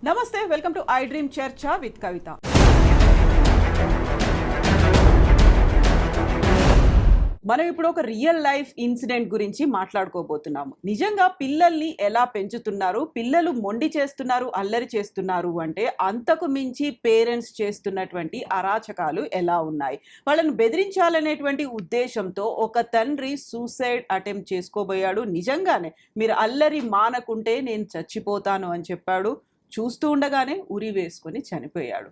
నమస్తే, welcome to I dream చర్చ with కవిత. మనం ఇప్పుడు ఒక రియల్ లైఫ్ ఇన్సిడెంట్ గురించి మాట్లాడుకోబోతున్నాము. నిజంగా పిల్లల్ని ఎలా పెంచుతున్నారు, పిల్లలు మొండి చేస్తున్నారు, అల్లరి చేస్తున్నారు అంటే అంతకు మించి పేరెంట్స్ చేస్తున్నటువంటి అరాచకాలు ఎలా ఉన్నాయి. వాళ్ళని బెదిరించాలనేటువంటి ఉద్దేశంతో ఒక తండ్రి సూసైడ్ అటెంప్ట్ చేసుకోబోయాడు. నిజంగానే మీరు అల్లరి మానకుంటే నేను చచ్చిపోతాను అని చెప్పాడు. చూస్తూ ఉండగానే ఉరి వేసుకొని చనిపోయాడు.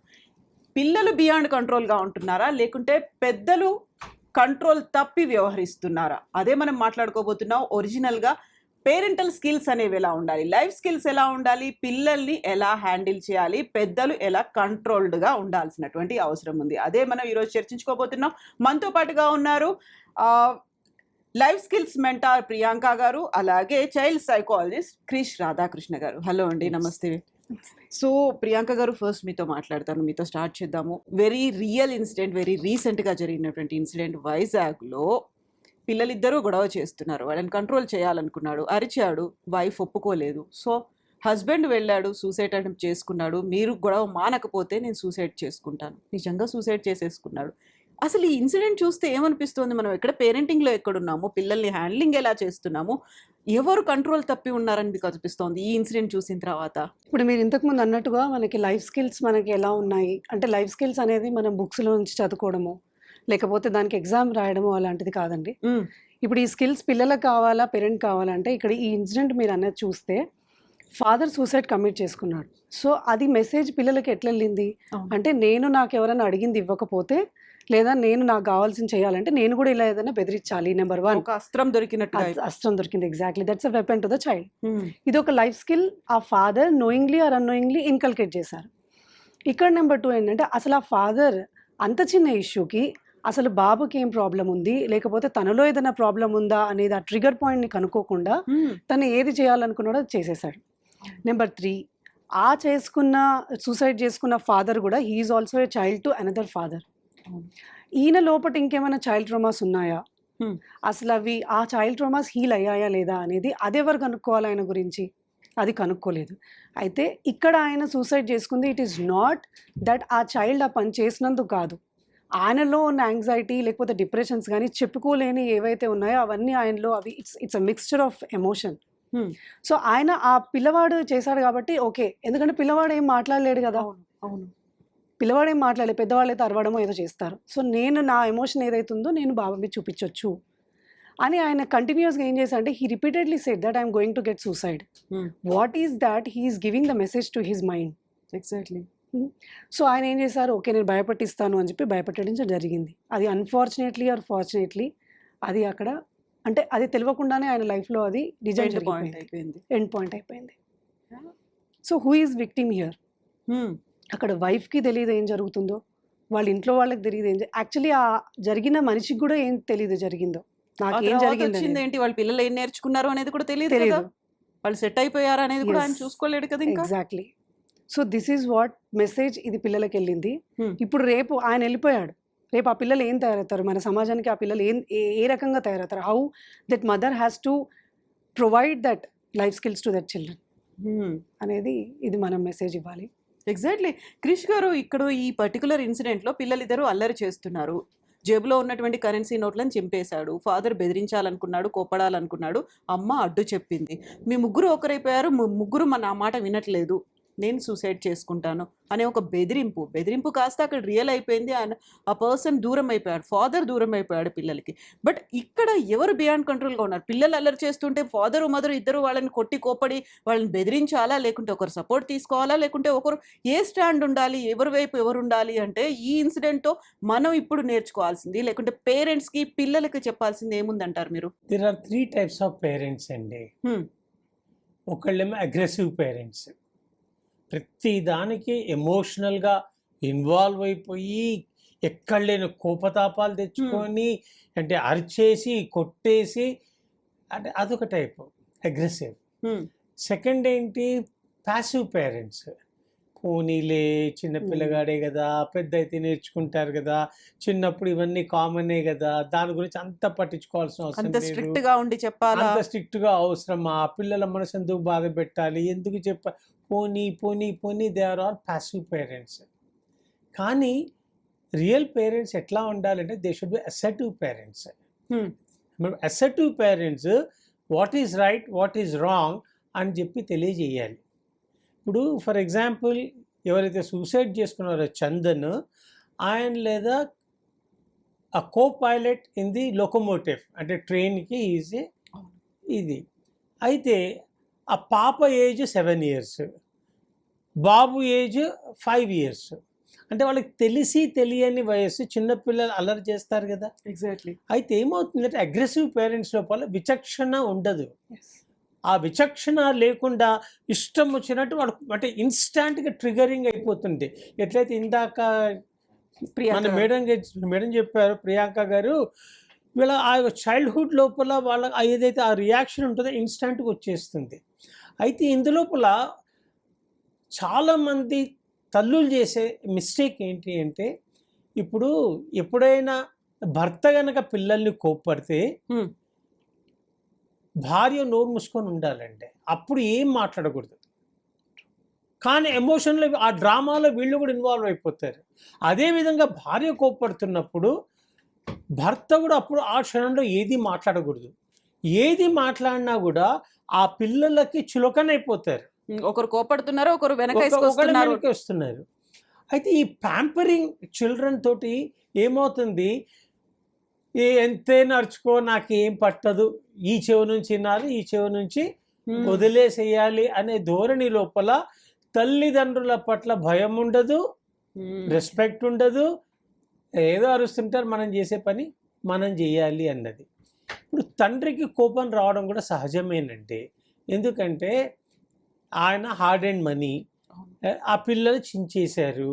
పిల్లలు బియాండ్ కంట్రోల్గా ఉంటున్నారా, లేకుంటే పెద్దలు కంట్రోల్ తప్పి వ్యవహరిస్తున్నారా? అదే మనం మాట్లాడుకోబోతున్నాం. ఒరిజినల్గా పేరెంటల్ స్కిల్స్ అనేవి ఎలా ఉండాలి, లైఫ్ స్కిల్స్ ఎలా ఉండాలి, పిల్లల్ని ఎలా హ్యాండిల్ చేయాలి, పెద్దలు ఎలా కంట్రోల్డ్గా ఉండాల్సినటువంటి అవసరం ఉంది. అదే మనం ఈరోజు చర్చించుకోబోతున్నాం. మనతో పాటుగా ఉన్నారు లైఫ్ స్కిల్స్ మెంటార్ ప్రియాంక గారు, అలాగే చైల్డ్ సైకాలజిస్ట్ క్రిష్ రాధాకృష్ణ గారు. హలో అండి, నమస్తే. సో ప్రియాంక గారు, ఫస్ట్ మీతో మాట్లాడతాను, మీతో స్టార్ట్ చేద్దాము. వెరీ రియల్ ఇన్సిడెంట్, వెరీ రీసెంట్గా జరిగినటువంటి ఇన్సిడెంట్. వైజాగ్లో పిల్లలిద్దరూ గొడవ చేస్తున్నారు. వాళ్ళని కంట్రోల్ చేయాలనుకున్నాడు, అరిచాడు, వైఫ్ ఒప్పుకోలేదు. సో హస్బెండ్ వెళ్ళాడు, సూసైడ్ అటెంప్ట్ చేసుకున్నాడు. మీరు గొడవ మానకపోతే నేను సూసైడ్ చేసుకుంటాను. నిజంగా సూసైడ్ చేసేసుకున్నాడు. అసలు ఈ ఇన్సిడెంట్ చూస్తే ఏమనిపిస్తుంది? మనం ఎక్కడ పేరెంటింగ్లో ఎక్కడున్నాము, పిల్లల్ని హ్యాండ్లింగ్ ఎలా చేస్తున్నాము, ఎవరు కంట్రోల్ తప్పి ఉన్నారని మీకు అనిపిస్తోంది ఈ ఇన్సిడెంట్ చూసిన తర్వాత? ఇప్పుడు మీరు ఇంతకుముందు అన్నట్టుగా మనకి లైఫ్ స్కిల్స్ మనకి ఎలా ఉన్నాయి అంటే, లైఫ్ స్కిల్స్ అనేది మనం బుక్స్లో నుంచి చదువుకోవడము, లేకపోతే దానికి ఎగ్జామ్ రాయడము అలాంటిది కాదండి. ఇప్పుడు ఈ స్కిల్స్ పిల్లలకు కావాలా, పేరెంట్ కావాలంటే, ఇక్కడ ఈ ఇన్సిడెంట్ మీరు అనేది చూస్తే ఫాదర్ సూసైడ్ కమిట్ చేసుకున్నాడు. సో అది మెసేజ్ పిల్లలకి ఎట్లా వెళ్ళింది అంటే, నేను నాకు ఎవరైనా అడిగింది ఇవ్వకపోతే, లేదా నేను నాకు కావాల్సింది చేయాలంటే నేను కూడా ఇలా ఏదైనా బెదిరించాలి. నెంబర్ 1, ఒక అస్త్రం దొరికినట్టు. అస్త్రం దొరికింది. Exactly, that's a weapon to the child. ఇది ఒక లైఫ్ స్కిల్ ఆ father knowingly are annoyingly inculcate చేశారు. ఇక్కడ నెంబర్ 2 ఏంటంటే, అసలు ఆ ఫాదర్ అంత చిన్న ఇష్యూకి అసలు బాబుకి ఏం ప్రాబ్లం ఉంది, లేకపోతే తనలో ఏదైనా ప్రాబ్లం ఉందా అనేది ఆ ట్రిగర్ పాయింట్ని కనుక్కోకుండా తను ఏది చేయాలనుకున్నాడో అది చేసేసాడు. నెంబర్ 3, ఆ సూసైడ్ చేసుకున్న ఫాదర్ కూడా he's also a child to another father. ఈయన లోపల ఇంకేమైనా చైల్డ్ ట్రామాస్ ఉన్నాయా, అసలు అవి ఆ చైల్డ్ ట్రామాస్ హీల్ అయ్యాయా లేదా అనేది అది ఎవరు కనుక్కోవాలి ఆయన గురించి? అది కనుక్కోలేదు. అయితే ఇక్కడ ఆయన సూసైడ్ చేసుకుంది, ఇట్ ఈస్ నాట్ దట్ ఆ చైల్డ్ ఆ పని చేసినందుకు కాదు, ఆయనలో ఉన్న యాంగ్జైటీ లేకపోతే డిప్రెషన్స్ కానీ చెప్పుకోలేని ఏవైతే ఉన్నాయో అవన్నీ ఆయనలో, అవి it's a mixture of emotion. So ఆయన ఆ పిల్లవాడు చేశాడు కాబట్టి ఓకే, ఎందుకంటే పిల్లవాడు ఏం మాట్లాడలేడు కదా. అవును, పిల్లవాడు ఏం మాట్లాడలేదు, పెద్దవాళ్ళు అయితే అరవడమో ఏదో చేస్తారు. సో నేను నా ఎమోషన్ ఏదైతుందో నేను బాబా మీద చూపించవచ్చు అని ఆయన కంటిన్యూస్గా ఏం చేశాడు అంటే, he repeatedly said that I'm going to get suicide. What is that? He's giving the message to his mind. Exactly. So ఆయన ఏం చేశారు, ఓకే నేను భయపెట్టిస్తాను అని చెప్పి భయపెట్టడం జరిగింది. అది అన్ఫార్చునేట్లీ ఆర్ ఫార్చునేట్లీ అది అక్కడ అంటే అది తెలియకుండానే ఆయన లైఫ్లో అది డిజైన్ అయిపోయింది, ఎండ్ పాయింట్ అయిపోయింది. So who is victim here? అక్కడ వైఫ్కి తెలియదు ఏం జరుగుతుందో, వాళ్ళ ఇంట్లో వాళ్ళకి తెలియదు ఏం యాక్చువల్లీ ఆ జరిగిన మనిషికి కూడా ఏం తెలియదు జరిగిందో, నాకేం జరిగింది ఏంటి, వాళ్ళ పిల్లలు ఏం నేర్చుకున్నారు అనేది కూడా తెలియదు, వాళ్ళు సెట్ అయిపోయారు అనేది కూడా ఆయన చూసుకోలేడు కదా. Exactly. So this is what message ఇది పిల్లలకి వెళ్ళింది. ఇప్పుడు రేపు ఆయన వెళ్ళిపోయాడు, రేపు ఆ పిల్లలు ఏం తయారవుతారు, మన సమాజానికి ఆ పిల్లలు ఏ రకంగా తయారవుతారు, how that mother has to provide that life skills to that children అనేది ఇది మనం మెసేజ్ ఇవ్వాలి. ఎగ్జాక్ట్లీ. క్రిష్ గారు, ఇక్కడ ఈ పర్టికులర్ ఇన్సిడెంట్లో పిల్లలిద్దరూ అల్లరి చేస్తున్నారు. జేబులో ఉన్నటువంటి కరెన్సీ నోట్లను చింపేశాడు. ఫాదర్ బెదిరించాలనుకున్నాడు, కోపడాలనుకున్నాడు, అమ్మ అడ్డు చెప్పింది. మీ ముగ్గురు ఒకరైపోయారు, ముగ్గురు నా మాట వినట్లేదు, నేను సూసైడ్ చేసుకుంటాను అనే ఒక బెదిరింపు కాస్త అక్కడ రియల్ అయిపోయింది. ఆ పర్సన్ దూరం అయిపోయాడు, ఫాదర్ దూరం అయిపోయాడు పిల్లలకి. బట్ ఇక్కడ ఎవరు బియాండ్ కంట్రోల్గా ఉన్నారు? పిల్లలు అల్లరి చేస్తుంటే ఫాదరు మదరు ఇద్దరు వాళ్ళని కొట్టి కోపడి వాళ్ళని బెదిరించాలా, లేకుంటే ఒకరు సపోర్ట్ తీసుకోవాలా, లేకుంటే ఒకరు ఏ స్టాండ్ ఉండాలి, ఎవరి వైపు ఎవరు ఉండాలి అంటే ఈ ఇన్సిడెంట్తో మనం ఇప్పుడు నేర్చుకోవాల్సింది, లేకుంటే పేరెంట్స్కి పిల్లలకి చెప్పాల్సింది ఏముందంటారు మీరు? There are 3 types of parents అండి. ఒకళ్ళేమో అగ్రెసివ్ పేరెంట్స్, ప్రతి దానికి ఎమోషనల్గా ఇన్వాల్వ్ అయిపోయి ఎక్కడ లేని కోపతాపాలు తెచ్చుకొని అంటే అరిచేసి కొట్టేసి అంటే అదొక టైపు అగ్రెసివ్. సెకండ్ ఏంటి, ప్యాసివ్ పేరెంట్స్. పోనీలే చిన్న పిల్లగాడే కదా, పెద్ద అయితే నేర్చుకుంటారు కదా, చిన్నప్పుడు ఇవన్నీ కామనే కదా, దాని గురించి అంత పట్టించుకోవాల్సిన అవసరం అంత లేదు, స్ట్రిక్ట్ గా ఉండి చెప్పాలా? అంత స్ట్రిక్ట్గా అవసరమా, పిల్లల మనసు ఎందుకు బాధ పెట్టాలి, ఎందుకు పోనీ పోనీ పోనీ, they are all passive parents. కానీ రియల్ పేరెంట్స్ ఎట్లా ఉండాలంటే they should be assertive parents. Assertive parents what is right, what is wrong అని చెప్పి తెలియజేయాలి. ఇప్పుడు ఫర్ ఎగ్జాంపుల్ ఎవరైతే సూసైడ్ చేసుకున్నారో చందన్, ఆయన లేదా ఆ co pilot in the locomotive, అంటే ట్రైన్కి ఈజీ ఇది. అయితే ఆ పాప ఏజ్ 7 years, బాబు ఏజ్ 5 years. అంటే వాళ్ళకి తెలిసి తెలియని వయస్సు, చిన్నపిల్లలు అల్లరి చేస్తారు కదా. ఎగ్జాక్ట్లీ. అయితే ఏమవుతుందంటే అగ్రెసివ్ పేరెంట్స్ లోపల విచక్షణ ఉండదు. ఆ విచక్షణ లేకుండా ఇష్టం వచ్చినట్టు వాడు అంటే ఇన్స్టాంట్గా ట్రిగరింగ్ అయిపోతుంది. ఎట్లయితే ఇందాక మన మేడం చెప్పారు ప్రియాంక గారు, వీళ్ళ ఆ చైల్డ్హుడ్ లోపల వాళ్ళ ఏదైతే ఆ రియాక్షన్ ఉంటుందో ఇన్స్టాంట్గా వచ్చేస్తుంది. అయితే ఇందులోపల చాలామంది తల్లులు చేసే మిస్టేక్ ఏంటి అంటే, ఇప్పుడు ఎప్పుడైనా భర్త గనక పిల్లల్ని కోప్పడితే భార్య నోరు మూసుకొని ఉండాలండి, అప్పుడు ఏం మాట్లాడకూడదు. కానీ ఎమోషన్లో ఆ డ్రామాలో వీళ్ళు కూడా ఇన్వాల్వ్ అయిపోతారు. అదేవిధంగా భార్య కోప్పడుతున్నప్పుడు భర్త కూడా అప్పుడు ఆ క్షణంలో ఏది మాట్లాడకూడదు. ఏది మాట్లాడినా కూడా ఆ పిల్లలకి చులకనైపోతారు. ఒకరు కోపడుతున్నారు, ఒకరు వెనక వస్తున్నారు. అయితే ఈ ప్యాంపరింగ్ చిల్డ్రన్ తోటి ఏమవుతుంది, ఎంతే నడుచుకో నాకేం పట్టదు, ఈ చెవి నుంచి వినాలి, ఈ చెవి నుంచి వదిలేసేయాలి అనే ధోరణి లోపల తల్లిదండ్రుల పట్ల భయం ఉండదు, రెస్పెక్ట్ ఉండదు. ఏదో అరుస్తుంటారు, మనం చేసే పని మనం చేయాలి అన్నది. ఇప్పుడు తండ్రికి కోపం రావడం కూడా సహజమేనండి. ఎందుకంటే ఆయన హార్డ్ అండ్ మనీ, ఆ పిల్లలు చించేశారు.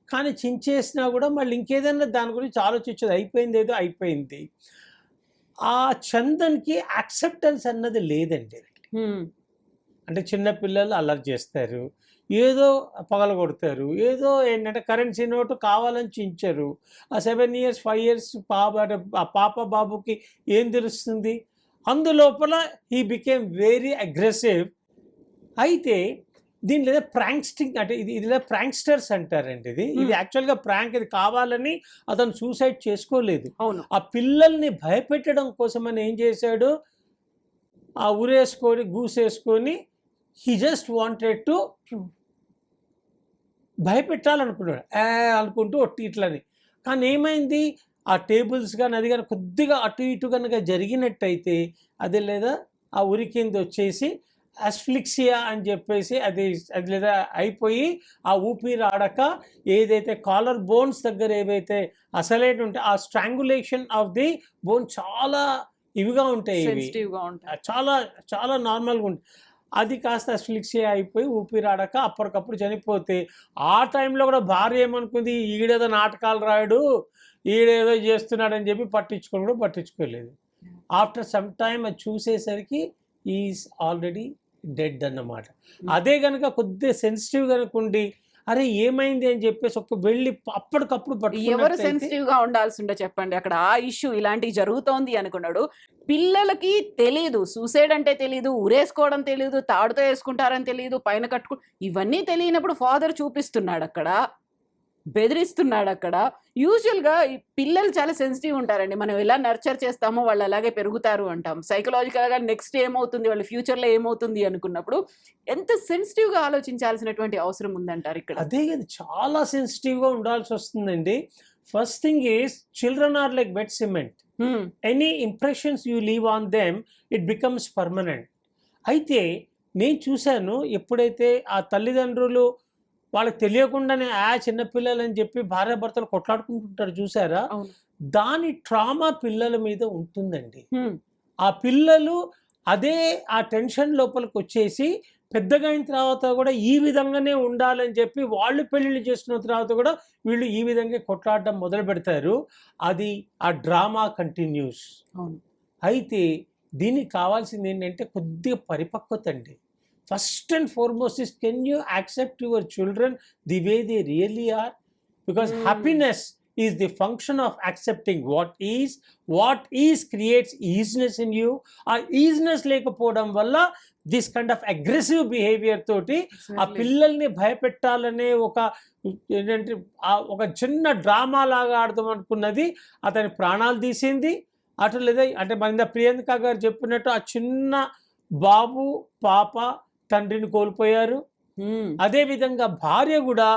కానీ చించేసినా కూడా మళ్ళీ ఇంకేదైనా దాని గురించి ఆలోచించేది, అయిపోయింది ఏదో అయిపోయింది. ఆ చందన్కి యాక్సెప్టెన్స్ అన్నది లేదండి. అంటే చిన్నపిల్లలు అల్లరి చేస్తారు, ఏదో పగలగొడతారు, ఏదో ఏంటంటే కరెన్సీ నోటు కావాలని చించరు. ఆ 7 years 5 years పాప బాబుకి ఏం తెలుస్తుంది? అందులోపల హీ బికేమ్ వెరీ అగ్రెసివ్. అయితే దీని లేదా ప్రాంక్స్టింగ్, అంటే ఇది లేదా ప్రాంక్స్టర్స్ అంటారండి. ఇది యాక్చువల్గా ప్రాంక్, ఇది కావాలని అతను సూసైడ్ చేసుకోలేదు. ఆ పిల్లల్ని భయపెట్టడం కోసమని ఏం చేశాడు, ఆ ఊరేసుకొని గూసేసుకొని హీ జస్ట్ వాంటెడ్ టు భయపెట్టాలనుకున్నాడు, అనుకుంటూ ఒట్టి ఇట్లని. కానీ ఏమైంది, ఆ టేబుల్స్ కానీ అది కానీ కొద్దిగా అటు ఇటు కనుక జరిగినట్టయితే అది లేదా ఆ ఉరికింది వచ్చేసి అస్ఫ్లిక్సియా అని చెప్పేసి అది లేదా అయిపోయి ఆ ఊపిరి ఆడక ఏదైతే కాలర్ బోన్స్ దగ్గర ఏవైతే అసలేట్ ఉంటే ఆ స్ట్రాంగులేషన్ ఆఫ్ ది బోన్ చాలా ఇవిగా ఉంటాయి, చాలా చాలా నార్మల్గా ఉంటాయి. అది కాస్త అస్ఫ్లిక్సియా అయిపోయి ఊపిరాడక అప్పటికప్పుడు చనిపోతే ఆ టైంలో కూడా భార్య ఏమనుకుంది, ఈడేదో నాటకాలు రాయడు, ఈడేదో చేస్తున్నాడని చెప్పి పట్టించుకోలేదు. ఆఫ్టర్ సమ్ టైమ్ అది చూసేసరికి ఈజ్ ఆల్రెడీ డెడ్ అన్నమాట. అదే కనుక కొద్దిగా సెన్సిటివ్ కనుక ఉండి అరే ఏమైంది అని చెప్పేసి ఒక్క వెళ్ళి అప్పటికప్పుడు ఎవరు సెన్సిటివ్ గా ఉండాల్సి ఉండే చెప్పండి. అక్కడ ఆ ఇష్యూ ఇలాంటివి జరుగుతోంది అనుకున్నాడు. పిల్లలకి తెలియదు, సూసైడ్ అంటే తెలియదు, ఉరేసుకోవడం తెలియదు, తాడుతో వేసుకుంటారని తెలియదు, పైన కట్టుకు ఇవన్నీ తెలియనప్పుడు ఫాదర్ చూపిస్తున్నాడు అక్కడ, బెదిరిస్తున్నాడు అక్కడ. యూజువల్గా ఈ పిల్లలు చాలా సెన్సిటివ్ ఉంటారండి. మనం ఎలా నర్చర్ చేస్తామో వాళ్ళు అలాగే పెరుగుతారు అంటాం. సైకలాజికల్గా నెక్స్ట్ ఏమవుతుంది, వాళ్ళ ఫ్యూచర్లో ఏమవుతుంది అనుకున్నప్పుడు ఎంత సెన్సిటివ్గా ఆలోచించాల్సినటువంటి అవసరం ఉందంటారు ఇక్కడ. అదే కదా, చాలా సెన్సిటివ్గా ఉండాల్సి వస్తుందండి. First thing is children are like wet cement. Any impressions you leave on them it becomes permanent. అయితే నేను చూశాను, ఎప్పుడైతే ఆ తల్లిదండ్రులు వాళ్ళకి తెలియకుండానే చిన్నపిల్లలు అని చెప్పి భార్యాభర్తలు కొట్లాడుకుంటుంటారు చూసారా, దాని ట్రామా పిల్లల మీద ఉంటుందండి. ఆ పిల్లలు అదే ఆ టెన్షన్ లోపలికి వచ్చేసి పెద్దగా అయిన తర్వాత కూడా ఈ విధంగానే ఉండాలని చెప్పి వాళ్ళు పెళ్ళిళ్ళు చేసుకున్న తర్వాత కూడా వీళ్ళు ఈ విధంగా కొట్లాడడం మొదలు పెడతారు. అది ఆ డ్రామా కంటిన్యూస్. అయితే దీనికి కావాల్సింది ఏంటంటే కొద్దిగా పరిపక్వత అండి. first and foremost is, can you accept your children the way they really are? Because happiness is the function of accepting what is creates easiness in you. ఆ ఈజినెస్ లేకపోవడం వల్ల this kind of aggressive behaviour తోటి ఆ పిల్లల్ని భయపెట్టాలనే ఒక ఏంటంటే ఒక చిన్న డ్రామా లాగా ఆడదాం అనుకున్నది అతని ప్రాణాలు తీసింది. అటు లేదా అంటే మన ప్రియాంక గారు చెప్పినట్టు ఆ చిన్న బాబు పాప తండ్రిని కోల్పోయారు. అదేవిధంగా భార్య కూడా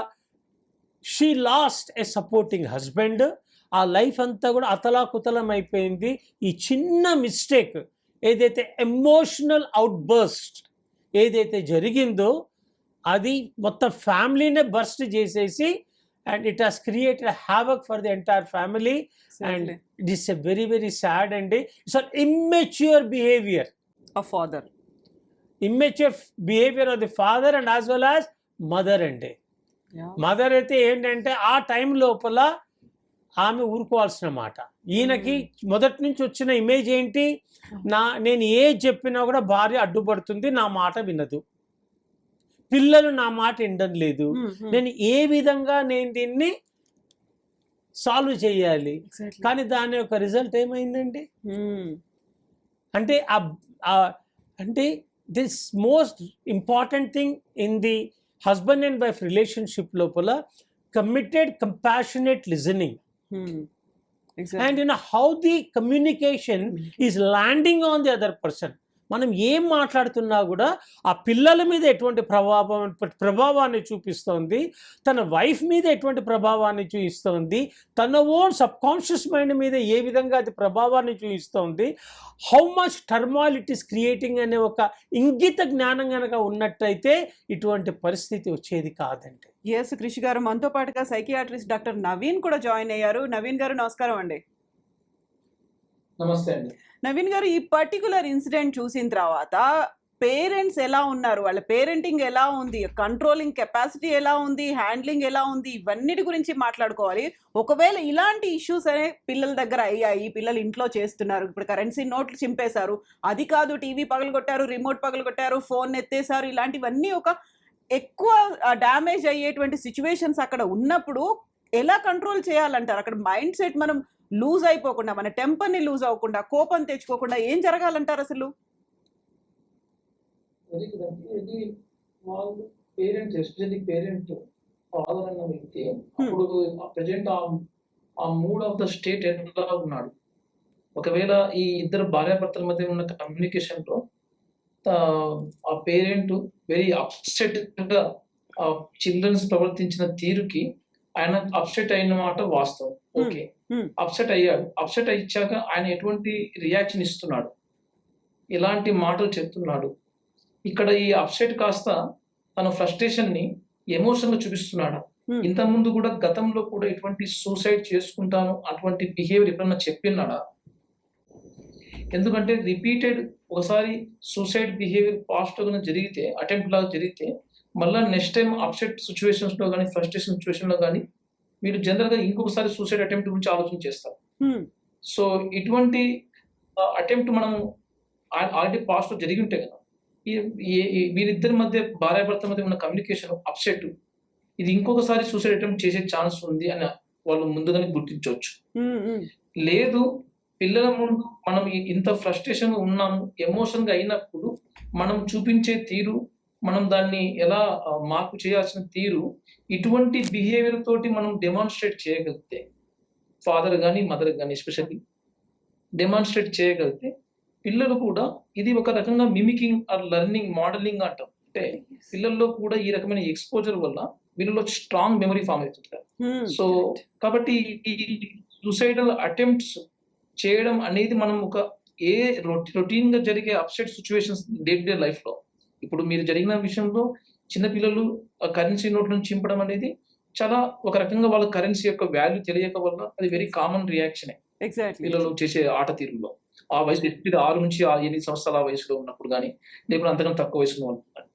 she lost a supporting husband. ఆ లైఫ్ అంతా కూడా అతలాకుతలం అయిపోయింది. ఈ చిన్న మిస్టేక్ ఏదైతే ఎమోషనల్ అవుట్బర్స్ట్ ఏదైతే జరిగిందో అది మొత్తం ఫ్యామిలీనే బర్స్ట్ చేసేసి and it has created havoc for the entire family. And it is a very very sad and it's an immature behavior of father, immature behavior of the father and as well as mother and mother అయితే ఏంటంటే ఆ time లోపల ఆమె ఊరుకోవాల్సిన మాట. ఈయనకి మొదటి నుంచి వచ్చిన ఇమేజ్ ఏంటి, నేను ఏ చెప్పినా కూడా భార్య అడ్డుపడుతుంది, నా మాట వినదు, పిల్లలు నా మాట వినడం లేదు, నేను ఏ విధంగా నేను దీన్ని సాల్వ్ చేయాలి. కానీ దాని యొక్క రిజల్ట్ ఏమైందండి అంటే అంటే this most important thing in the husband and wife relationship lopala committed compassionate listening. Exactly. And you know how the communication is landing on the other person. మనం ఏం మాట్లాడుతున్నా కూడా ఆ పిల్లల మీద ఎటువంటి ప్రభావాన్ని చూపిస్తోంది, తన వైఫ్ మీద ఎటువంటి ప్రభావాన్ని చూపిస్తోంది, తన ఓన్ సబ్ కాన్షియస్ మైండ్ మీద ఏ విధంగా అది ప్రభావాన్ని చూపిస్తోంది, how much turmoil it is creating అనే ఒక ఇంగిత జ్ఞానం కనుక ఉన్నట్టయితే ఇటువంటి పరిస్థితి వచ్చేది కాదండి. ఎస్ కృషి గారు, మనతో పాటుగా సైకియాట్రిస్ట్ డాక్టర్ నవీన్ కూడా జాయిన్ అయ్యారు. నవీన్ గారు నమస్కారం అండి. నమస్తే అండి. నవీన్ గారు, ఈ పర్టికులర్ ఇన్సిడెంట్ చూసిన తర్వాత పేరెంట్స్ ఎలా ఉన్నారు, వాళ్ళ పేరెంటింగ్ ఎలా ఉంది, కంట్రోలింగ్ కెపాసిటీ ఎలా ఉంది, హ్యాండ్లింగ్ ఎలా ఉంది, ఇవన్నిటి గురించి మాట్లాడుకోవాలి. ఒకవేళ ఇలాంటి ఇష్యూస్ అనే పిల్లల దగ్గర అయ్యాయి, పిల్లలు ఇంట్లో చేస్తున్నారు, ఇప్పుడు కరెన్సీ నోట్లు చింపేశారు, అది కాదు టీవీ పగలగొట్టారు, రిమోట్ పగలగొట్టారు, ఫోన్ ఎత్తేసారు, ఇలాంటివన్నీ ఒక ఎక్కువ డ్యామేజ్ అయ్యేటువంటి సిచ్యువేషన్స్ అక్కడ ఉన్నప్పుడు ఎలా కంట్రోల్ చేయాలంటారు? అక్కడ మైండ్ సెట్ మనం లూజ్ అయిపోకుండా, మన టెంపర్ని లూజ్ అవ్వకుండా, కోపం తెచ్చుకోకుండా ఏం జరగాలంటారు అసలు? ఇది వాళ్ళు పేరెంట్స్, ఎస్పెషల్లీ పేరెంట్ ఫాదర్ అన్న వ్యక్తి అప్పుడు ప్రజెంట్ ఆ మూడ్ ఆఫ్ ద స్టేట్ ఎట్లా ఉన్నాడు. ఒకవేళ ఈ ఇద్దరు భార్యాభర్తల మధ్య ఉన్న కమ్యూనికేషన్ లో ఆ పేరెంట్ వెరీ అప్సెట్ గా ఆ చిల్డ్రన్స్ ప్రవర్తించిన తీరుకి ఆయన అప్సెట్ అయిన మాట వాస్తవం. ఓకే, అప్సెట్ అయ్యాడు. అప్సెట్ అయ్యాక ఆయన ఎటువంటి రియాక్షన్ ఇస్తున్నాడు, ఎలాంటి మాటలు చెప్తున్నాడు, ఇక్కడ ఈ అప్సెట్ కాస్త తన ఫ్రస్ట్రేషన్ ని ఎమోషన్ గా చూపిస్తున్నాడు. ఇంత ముందు కూడా గతంలో కూడా ఎటువంటి సూసైడ్ చేసుకుంటాను అటువంటి బిహేవియర్ ఎప్పుడన్నా చెప్పినాడా? ఎందుకంటే రిపీటెడ్ ఒకసారి సూసైడ్ బిహేవియర్ పాస్ట్ గా జరిగితే, అటెంప్ట్ లాగా జరిగితే, మళ్ళీ నెక్స్ట్ టైం అప్సెట్ సిచ్యువేషన్స్ లో కానీ ఫ్రస్ట్రేషన్ సిచ్యువేషన్ లో కానీ మీరు జనరల్ గా ఇంకొకసారి సూసైడ్ అటెంప్ట్ గురించి ఆలోచన చేస్తారు. సో ఇటువంటి అటెంప్ట్ మనం ఆల్రెడీ పాస్ట్ లో జరిగి ఉంటే కదా, వీరిద్దరి మధ్య భార్యాభర్త మధ్య ఉన్న కమ్యూనికేషన్ అప్సెట్, ఇది ఇంకొకసారి సూసైడ్ అటెంప్ట్ చేసే ఛాన్స్ ఉంది అని వాళ్ళు ముందుగానే గుర్తించవచ్చు. లేదు, పిల్లల ముందు మనం ఇంత ఫ్రస్ట్రేషన్ గా ఉన్నాము, ఎమోషన్ గా అయినప్పుడు మనం చూపించే తీరు, మనం దాన్ని ఎలా మార్పు చేయాల్సిన తీరు, ఇటువంటి బిహేవియర్ తోటి మనం డెమాన్స్ట్రేట్ చేయగలిగితే, ఫాదర్ కానీ మదర్ కానీ ఎస్పెషల్లీ డెమాన్స్ట్రేట్ చేయగలిగితే, పిల్లలు కూడా ఇది ఒక రకంగా మిమికింగ్ ఆర్ లెర్నింగ్ మోడలింగ్ అంటాం. అంటే పిల్లల్లో కూడా ఈ రకమైన ఎక్స్పోజర్ వల్ల వీళ్ళలో స్ట్రాంగ్ మెమరీ ఫామ్ అవుతుంటారు. సో కాబట్టి ఈ సూసైడల్ అటెంప్ట్స్ చేయడం అనేది మనం ఒక రొటీన్ గా జరిగే upset situations day to day life లో, ఇప్పుడు మీరు జరిగిన విషయంలో చిన్నపిల్లలు కరెన్సీ నోట్లను చింపడం అనేది చాలా ఒక రకంగా వాళ్ళ కరెన్సీ యొక్క వాల్యూ తెలియక వల్ల అది వెరీ కామన్ రియాక్షన్ పిల్లలు చేసే ఆట తీరులో. ఆ వయసు 6 నుంచి 8 సంవత్సరాల వయసులో ఉన్నప్పుడు కానీ, లేకపోతే అంతకన్నా తక్కువ వయసులో ఉన్నప్పుడు.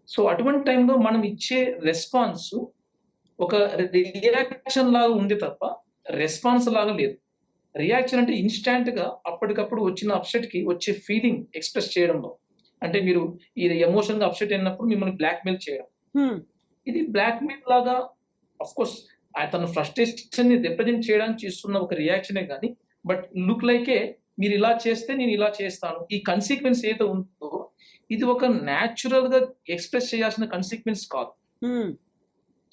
సో అటువంటి టైంలో మనం ఇచ్చే రెస్పాన్స్ ఒక రియాక్షన్ లాగా ఉంది తప్ప రెస్పాన్స్ లాగా లేదు. రియాక్షన్ అంటే ఇన్స్టాంట్ గా అప్పటికప్పుడు వచ్చిన అప్సెట్ కి వచ్చే ఫీలింగ్ ఎక్స్ప్రెస్ చేయడంలో, అంటే మీరు ఇది ఎమోషన్ గా అప్సెట్ అయినప్పుడు మిమ్మల్ని బ్లాక్మెయిల్ చేయడం. ఇది బ్లాక్మెయిల్ లాగా ఆఫ్ కోర్స్ తన ఫ్రస్ట్రేషన్ ని రిప్రజెంట్ చేయడానికి చేస్తున్న ఒక రియాక్షనే కానీ, బట్ లుక్ లైకే మీరు ఇలా చేస్తే నేను ఇలా చేస్తాను, ఈ కన్సిక్వెన్స్ ఏదో ఉందో ఇది ఒక న్యాచురల్ గా ఎక్స్ప్రెస్ చేయాల్సిన కన్సిక్వెన్స్ కాదు.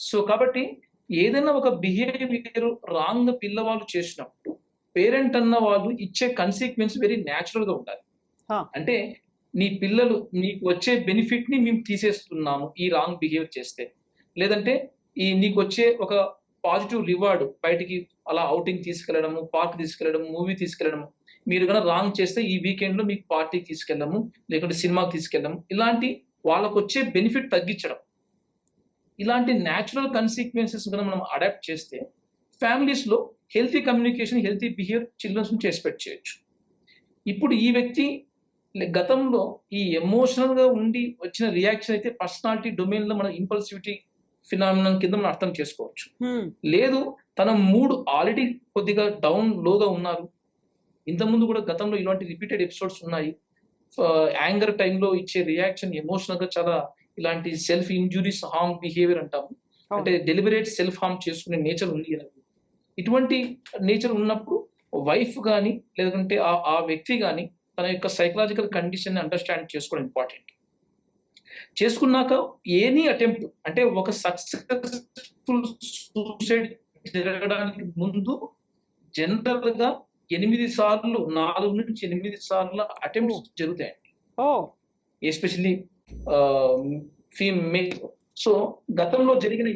సో కాబట్టి ఏదైనా ఒక బిహేవియర్ రాంగ్ పిల్లవాళ్ళు చేసినప్పుడు పేరెంట్ అన్న వాళ్ళు ఇచ్చే కన్సిక్వెన్స్ వెరీ న్యాచురల్ గా ఉండాలి. అంటే నీ పిల్లలు నీకు వచ్చే బెనిఫిట్ ని మేము తీసేస్తున్నాము ఈ రాంగ్ బిహేవియర్ చేస్తే, లేదంటే ఈ నీకు వచ్చే ఒక పాజిటివ్ రివార్డ్ బయటికి అలా అవుటింగ్ తీసుకెళ్లడము, పార్క్ తీసుకెళ్లడం, మూవీ తీసుకెళ్లడము, మీరు కనుక రాంగ్ చేస్తే ఈ వీకెండ్ లో మీకు పార్టీకి తీసుకెళ్ళము, లేకుంటే సినిమాకి తీసుకెళ్ళము, ఇలాంటి వాళ్ళకు వచ్చే బెనిఫిట్ తగ్గించడం, ఇలాంటి న్యాచురల్ కన్సిక్వెన్సెస్ కనుక మనం అడాప్ట్ చేస్తే ఫ్యామిలీస్ లో healthy communication, healthy behaviour childrens నుంచి ఎక్స్పెక్ట్ చేయొచ్చు. ఇప్పుడు ఈ వ్యక్తి గతంలో ఈ ఎమోషనల్ గా ఉండి వచ్చిన రియాక్షన్ అయితే పర్సనాలిటీ డొమైన్ లో మన ఇంపల్సివిటీ ఫినామినన్ కింద మనం అర్థం చేసుకోవచ్చు. లేదు తన మూడ్ ఆల్రెడీ కొద్దిగా డౌన్ లోగా ఉన్నారు, ఇంతకుముందు కూడా గతంలో ఇలాంటి రిపీటెడ్ ఎపిసోడ్స్ ఉన్నాయి, యాంగర్ టైంలో ఇచ్చే రియాక్షన్ ఎమోషనల్ గా చాలా ఇలాంటి సెల్ఫ్ ఇంజురీస్ హార్మ్ బిహేవియర్ అంటాము, అంటే డెలిబరేట్ సెల్ఫ్ హార్మ్ చేసుకునే నేచర్ ఉంది. ఇటువంటి నేచర్ ఉన్నప్పుడు వైఫ్ కానీ లేదంటే ఆ వ్యక్తి కానీ తన యొక్క సైకలాజికల్ కండిషన్ అండర్స్టాండ్ చేసుకోవడం ఇంపార్టెంట్. చేసుకున్నాక ఎనీ అటెంప్ట్, అంటే ఒక సక్సెస్ఫుల్ సూసైడ్ జరగడానికి ముందు జనరల్ గా 8 సార్లు 4 నుంచి 8 సార్లు అటెంప్ట్స్ జరుగుతాయండి, ఎస్పెషల్లీ ఫీమేల్. సో గతంలో జరిగిన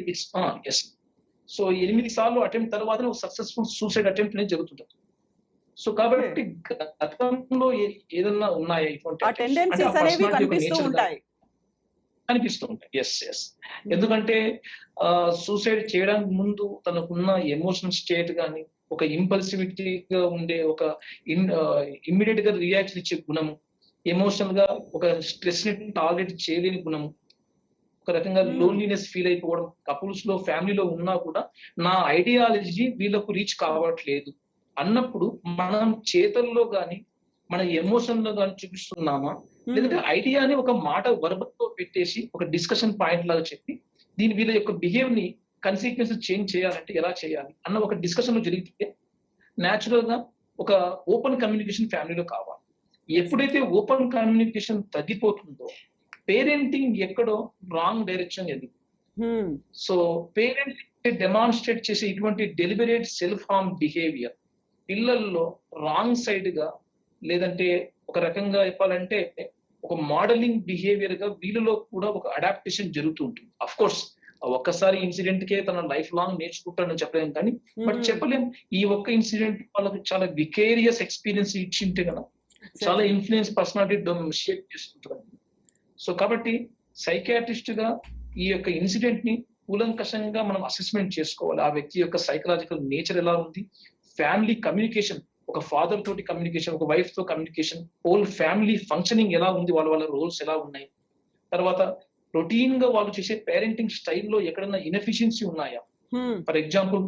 సో 8 సార్లు అటెంప్ట్ తర్వాత ఒక సక్సెస్ఫుల్ సూసైడ్ అటెంప్ట్ అనేది జరుగుతుంటుంది. సో కాబట్టి గతంలో ఏదన్నా ఉన్నాయా ఇటువంటి అనిపిస్తూ ఉంటాయి. ఎస్ ఎందుకంటే సూసైడ్ చేయడానికి ముందు తనకున్న ఎమోషనల్ స్టేట్ కానీ, ఒక ఇంపల్సివిటీగా ఉండే ఒక ఇమ్మీడియట్ గా రియాక్షన్ ఇచ్చే గుణము, ఎమోషనల్ గా ఒక స్ట్రెస్ ని టాలరేట్ చేయలేని గుణము, ఒక రకంగా లోన్లీనెస్ ఫీల్ అయిపోవడం, కపుల్స్ లో ఫ్యామిలీలో ఉన్నా కూడా నా ఐడియాలజీ వీళ్ళకు రీచ్ కావట్లేదు అన్నప్పుడు మనం చేతల్లో గాని మన ఎమోషన్ లో గాని చూపిస్తున్నామా, లేదంటే ఐడియాని ఒక మాట వర్బతో పెట్టేసి ఒక డిస్కషన్ పాయింట్ లాగా చెప్పి దీని వీళ్ళ యొక్క బిహేవియర్ ని కన్సిక్వెన్స్ చేంజ్ చేయాలంటే ఎలా చేయాలి అన్న ఒక డిస్కషన్ లో జరిగితే న్యాచురల్ గా ఒక ఓపెన్ కమ్యూనికేషన్ ఫ్యామిలీలో కావాలి. ఎప్పుడైతే ఓపెన్ కమ్యూనికేషన్ తగ్గిపోతుందో పేరెంటింగ్ ఎక్కడో రాంగ్ డైరెక్షన్ వెళ్ళింది. సో పేరెంట్ డెమాన్స్ట్రేట్ చేసే ఇటువంటి డెలిబరేట్ సెల్ఫ్ హార్మ్ బిహేవియర్ పిల్లల్లో రాంగ్ సైడ్ గా, లేదంటే ఒక రకంగా చెప్పాలంటే ఒక మోడలింగ్ బిహేవియర్ గా వీళ్ళలో కూడా ఒక అడాప్టేషన్ జరుగుతూ ఉంటుంది. అఫ్ కోర్స్ ఒక్కసారి ఇన్సిడెంట్ కే తన లైఫ్ లాంగ్ నేర్చుకుంటానని చెప్పలేము కానీ, బట్ చెప్పలేం ఈ ఒక్క ఇన్సిడెంట్ వాళ్ళకి చాలా వికేరియస్ ఎక్స్పీరియన్స్ ఇచ్చింటే కదా చాలా ఇన్ఫ్లుయెన్స్ పర్సనాలిటీ షేప్ చేసుకుంటారు. సో కాబట్టి సైకియాట్రిస్ట్ గా ఈ యొక్క ఇన్సిడెంట్ ని కూలంకషంగా మనం అసెస్మెంట్ చేసుకోవాలి. ఆ వ్యక్తి యొక్క సైకలాజికల్ నేచర్ ఎలా ఉంది, ఫ్యామిలీ కమ్యూనికేషన్, ఒక ఫాదర్ తోటి కమ్యూనికేషన్, ఒక వైఫ్ తో కమ్యూనికేషన్, హోల్ ఫ్యామిలీ ఫంక్షనింగ్ ఎలా ఉంది, వాళ్ళ రోల్స్ ఎలా ఉన్నాయి, తర్వాత రొటీన్ గా వాళ్ళు చేసే పేరెంటింగ్ స్టైల్లో ఎక్కడైనా ఇన్ఎఫిషియన్సీ ఉన్నాయా. For example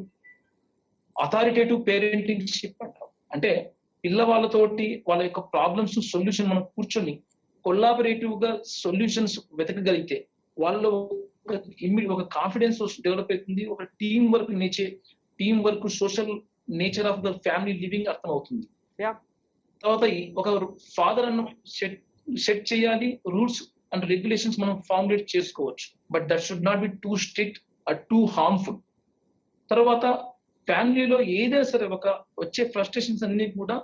authoritative parenting ship అంటాం, అంటే పిల్లవాళ్ళతోటి వాళ్ళ యొక్క ప్రాబ్లమ్స్ సొల్యూషన్ మనం కూర్చొని కొల్లాబరేటివ్ గా సొల్యూషన్స్ వెతకగలిగితే వాళ్ళలో ఒక కాన్ఫిడెన్స్ డెవలప్ అవుతుంది, ఒక team work social nature of the family living అర్థం అవుతుంది. తర్వాత ఒక ఫాదర్ అన్న సెట్ చేయాలి, రూల్స్ అండ్ రెగ్యులేషన్స్ మనం ఫార్ములేట్ చేసుకోవచ్చు, but that should not be too strict or too harmful. తర్వాత ఫ్యామిలీలో ఏదైనా సరే ఒక వచ్చే ఫ్రస్ట్రేషన్స్ అన్ని కూడా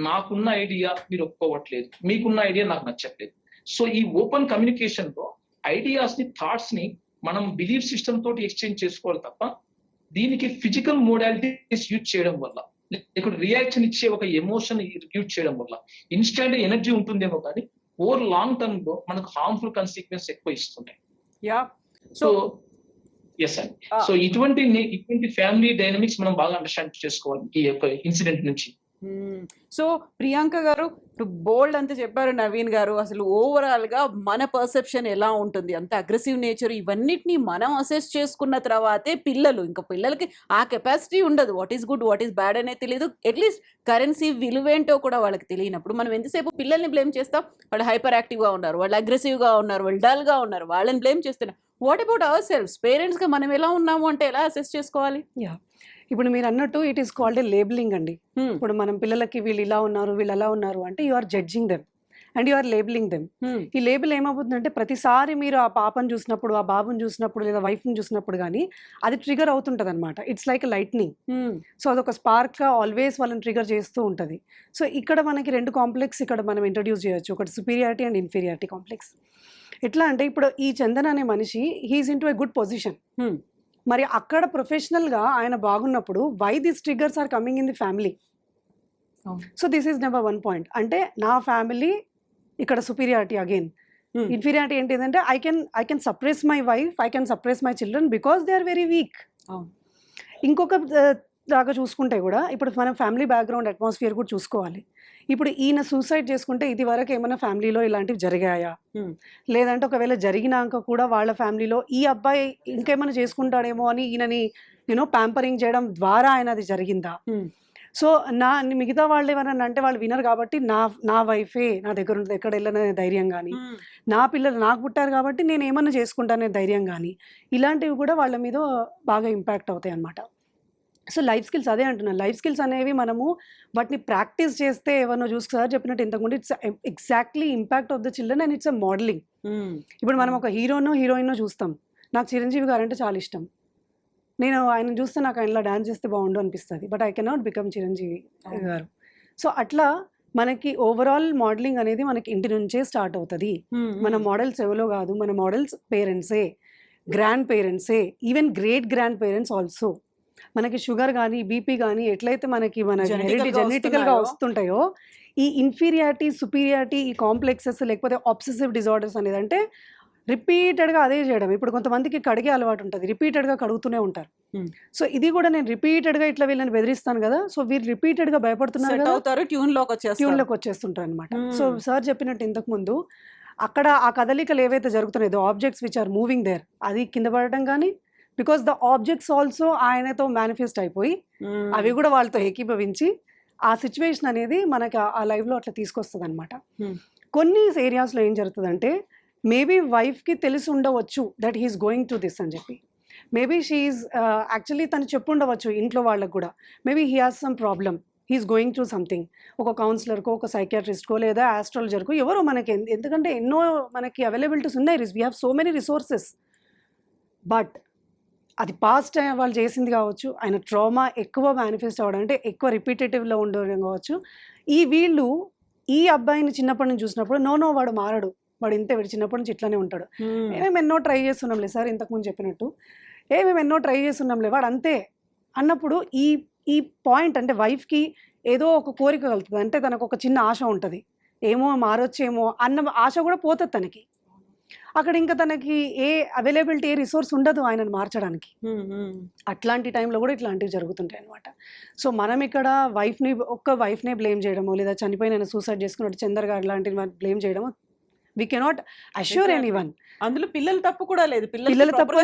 నాకున్న ఐడియా మీరు ఒప్పుకోవట్లేదు, మీకున్న ఐడియా నాకు నచ్చట్లేదు. సో ఈ ఓపెన్ కమ్యూనికేషన్ లో ఐడియాస్ ని, థాట్స్ ని మనం బిలీఫ్ సిస్టమ్ తోటి ఎక్స్చేంజ్ చేసుకోవాలి తప్ప దీనికి ఫిజికల్ మోడాలిటీస్ యూజ్ చేయడం వల్ల, లేకుంటే రియాక్షన్ ఇచ్చే ఒక ఎమోషన్ యూజ్ చేయడం వల్ల ఇన్స్టెంట్ ఎనర్జీ ఉంటుందేమో కానీ ఓవర్ లాంగ్ టర్మ్ లో మనకు హార్మ్ఫుల్ కన్సిక్వెన్స్ ఎక్కువ ఇస్తున్నాయి. సో ఎస్ అండి. సో ఇటువంటి ఫ్యామిలీ డైనమిక్స్ మనం బాగా అండర్స్టాండ్ చేసుకోవాలి ఈ యొక్క ఇన్సిడెంట్ నుంచి. సో ప్రియాంక గారు, ఇప్పుడు బోల్డ్ అంత చెప్పారు నవీన్ గారు. అసలు ఓవరాల్ గా మన పర్సెప్షన్ ఎలా ఉంటుంది, అంత అగ్రెసివ్ నేచర్ ఇవన్నిటిని మనం అసెస్ చేసుకున్న తర్వాతే పిల్లలు, ఇంకా పిల్లలకి ఆ కెపాసిటీ ఉండదు. What is good what is bad అనేది తెలియదు. అట్లీస్ట్ కరెన్సీ విలువేంటో కూడా వాళ్ళకి తెలియనప్పుడు మనం ఎంతసేపు పిల్లల్ని బ్లేమ్ చేస్తాం. వాళ్ళు హైపర్ యాక్టివ్గా ఉన్నారు, వాళ్ళు అగ్రెసివ్గా ఉన్నారు, వాళ్ళు డల్గా ఉన్నారు, వాళ్ళని బ్లేమ్ చేస్తున్నాం. What about our selves? పేరెంట్స్గా మనం ఎలా ఉన్నాము అంటే ఎలా అసెస్ చేసుకోవాలి? యా, ఇప్పుడు మీరు అన్నట్టు it is called a labelling అండి. ఇప్పుడు మనం పిల్లలకి వీళ్ళు ఇలా ఉన్నారు వీళ్ళు అలా ఉన్నారు అంటే you are judging them and you are labelling them. ఈ లేబుల్ ఏమవుతుందంటే ప్రతిసారి మీరు ఆ పాపను చూసినప్పుడు, ఆ బాబుని చూసినప్పుడు, లేదా వైఫ్ని చూసినప్పుడు కానీ అది ట్రిగర్ అవుతుంటుంది అనమాట. It's like lightning. సో అదొక స్పార్క్గా ఆల్వేస్ వాళ్ళని ట్రిగర్ చేస్తూ ఉంటుంది. సో ఇక్కడ మనకి 2 కాంప్లెక్స్ ఇక్కడ మనం ఇంట్రడ్యూస్ చేయొచ్చు. ఒకటి సుపీరియారిటీ అండ్ ఇన్ఫీరియారిటీ కాంప్లెక్స్. ఎట్లా అంటే ఇప్పుడు ఈ చందన్ అనే మనిషి he's into a good position. మరి అక్కడ ప్రొఫెషనల్గా ఆయన బాగున్నప్పుడు why this triggers are coming in the family? So this is number 1 point. అంటే నా ఫ్యామిలీ ఇక్కడ సుపీరియారిటీ. అగైన్ ఇన్ఫీరియారిటీ ఏంటిదంటే I can suppress my wife, I can suppress my children because they are very weak. ఇంకొక దాకా చూసుకుంటే కూడా ఇప్పుడు మనం ఫ్యామిలీ బ్యాక్గ్రౌండ్ అట్మాస్ఫియర్ కూడా చూసుకోవాలి. ఇప్పుడు ఈయన సూసైడ్ చేసుకుంటే ఇది వరకు ఏమైనా ఫ్యామిలీలో ఇలాంటివి జరిగాయా, లేదంటే ఒకవేళ జరిగినాక కూడా వాళ్ళ ఫ్యామిలీలో ఈ అబ్బాయి ఇంకేమైనా చేసుకుంటాడేమో అని ఈయనని ప్యాంపరింగ్ చేయడం ద్వారా ఆయన అది జరిగిందా? సో మిగతా వాళ్ళు ఏమన్నా అంటే వాళ్ళు వినరు కాబట్టి నా వైఫే నా దగ్గర ఉంటుంది, ఎక్కడ వెళ్ళనే ధైర్యం కానీ, నా పిల్లలు నాకు పుట్టారు కాబట్టి నేను ఏమన్నా చేసుకుంటానే ధైర్యం కానీ, ఇలాంటివి కూడా వాళ్ళ మీద బాగా ఇంపాక్ట్ అవుతాయి అన్నమాట. సో లైఫ్ స్కిల్స్ అదే అంటున్నాను. లైఫ్ స్కిల్స్ అనేవి మనము వాటిని ప్రాక్టీస్ చేస్తే ఏమన్నా సార్ చెప్పినట్టు ఇంతకుముందు it's exactly impact of the children and it's a modelling. ఇప్పుడు మనం ఒక హీరోయిన్ చూస్తాం. నాకు చిరంజీవి గారు అంటే చాలా ఇష్టం. నేను ఆయన చూస్తే నాకు ఆయనలా డాన్స్ చేస్తే బాగుండు అనిపిస్తుంది. But I cannot become Chiranjeevi గారు. సో అట్లా మనకి ఓవరాల్ మోడలింగ్ అనేది మనకి ఇంటి నుంచే స్టార్ట్ అవుతుంది. మన మోడల్స్ ఎవరో కాదు, మన మోడల్స్ పేరెంట్సే, గ్రాండ్ పేరెంట్సే, even great grandparents also. మనకి షుగర్ కానీ బీపీ కానీ ఎట్లయితే మనకి మన జెనెటికల్గా వస్తుంటాయో, ఈ ఇన్ఫీరియారిటీ సుపీరియారిటీ ఈ కాంప్లెక్సెస్ లేకపోతే ఆబ్సెసివ్ డిజార్డర్స్ అనేది అంటే రిపీటెడ్గా అదే చేయడం. ఇప్పుడు కొంతమందికి కడిగే అలవాటు ఉంటుంది, రిపీటెడ్గా కడుగుతూనే ఉంటారు. సో ఇది కూడా నేను రిపీటెడ్గా ఇట్లా వీళ్ళని బెదిరిస్తాను కదా, సో వీళ్ళు రిపీటెడ్గా భయపడుతున్నారు కదా, ట్యూన్లోకి వచ్చేస్తుంటారు అనమాట. సో సార్ చెప్పినట్టు ఇంతకుముందు అక్కడ ఆ కదలికలు ఏవైతే జరుగుతున్నాయో objects which are moving there, అది కింద పడటం కానీ, బికాస్ ద ఆబ్జెక్ట్స్ ఆల్సో ఆయనతో మేనిఫెస్ట్ అయిపోయి అవి కూడా వాళ్ళతో ఏకీభవించి ఆ సిచ్యువేషన్ అనేది మనకి ఆ లైఫ్లో అట్లా తీసుకొస్తుంది అనమాట. కొన్ని ఏరియాస్లో ఏం జరుగుతుందంటే మేబీ వైఫ్కి తెలిసి ఉండవచ్చు that he's going to this అని చెప్పి, మేబీ షీఈస్ యాక్చువల్లీ తను చెప్పు ఉండవచ్చు ఇంట్లో వాళ్ళకు కూడా, maybe he has some problem, he's going to something. ఒక కౌన్సిలర్కో ఒక సైకియాట్రిస్ట్కో లేదా ఆస్ట్రాలజర్కో ఎవరో మనకి, ఎందుకంటే ఎన్నో మనకి అవైలబిలిటీస్ ఉన్నాయి, we have so many resources. But అది పాస్ట్ వాళ్ళు చేసింది కావచ్చు, ఆయన ట్రామా ఎక్కువ మేనిఫెస్ట్ అవ్వడం అంటే ఎక్కువ రిపీటేటివ్లో ఉండడం కావచ్చు. వీళ్ళు ఈ అబ్బాయిని చిన్నప్పటి నుంచి చూసినప్పుడు నో వాడు మారడు, వాడు ఇంతే, వీడు చిన్నప్పటి నుంచి ఇట్లానే ఉంటాడు, మేము ఎన్నో ట్రై చేస్తున్నాంలే సార్ ఇంతకుముందు చెప్పినట్టు, మేము ఎన్నో ట్రై చేస్తున్నాంలే వాడు అంతే అన్నప్పుడు ఈ పాయింట్ అంటే వైఫ్కి ఏదో ఒక కోరిక కలుగుతుంది. అంటే తనకు ఒక చిన్న ఆశ ఉంటుంది, ఏమో మారొచ్చేమో అన్న ఆశ కూడా పోతుంది తనకి. అక్కడ ఇంకా తనకి ఏ అవైలబిలిటీ ఏ రిసోర్స్ ఉండదు ఆయనను మార్చడానికి. అట్లాంటి టైంలో కూడా ఇట్లాంటివి జరుగుతుంటాయి అనమాట. సో మనం ఇక్కడ వైఫ్నే బ్లేమ్ చేయడము, లేదా చనిపోయిన సూసైడ్ చేసుకున్నట్టు చందర్ గారు లాంటివి బ్లేమ్ చేయడము, వీ కెనాట్ అష్యూర్ ఎనీవన్. అందులో పిల్లల తప్పు కూడా లేదు, పిల్లల తప్పు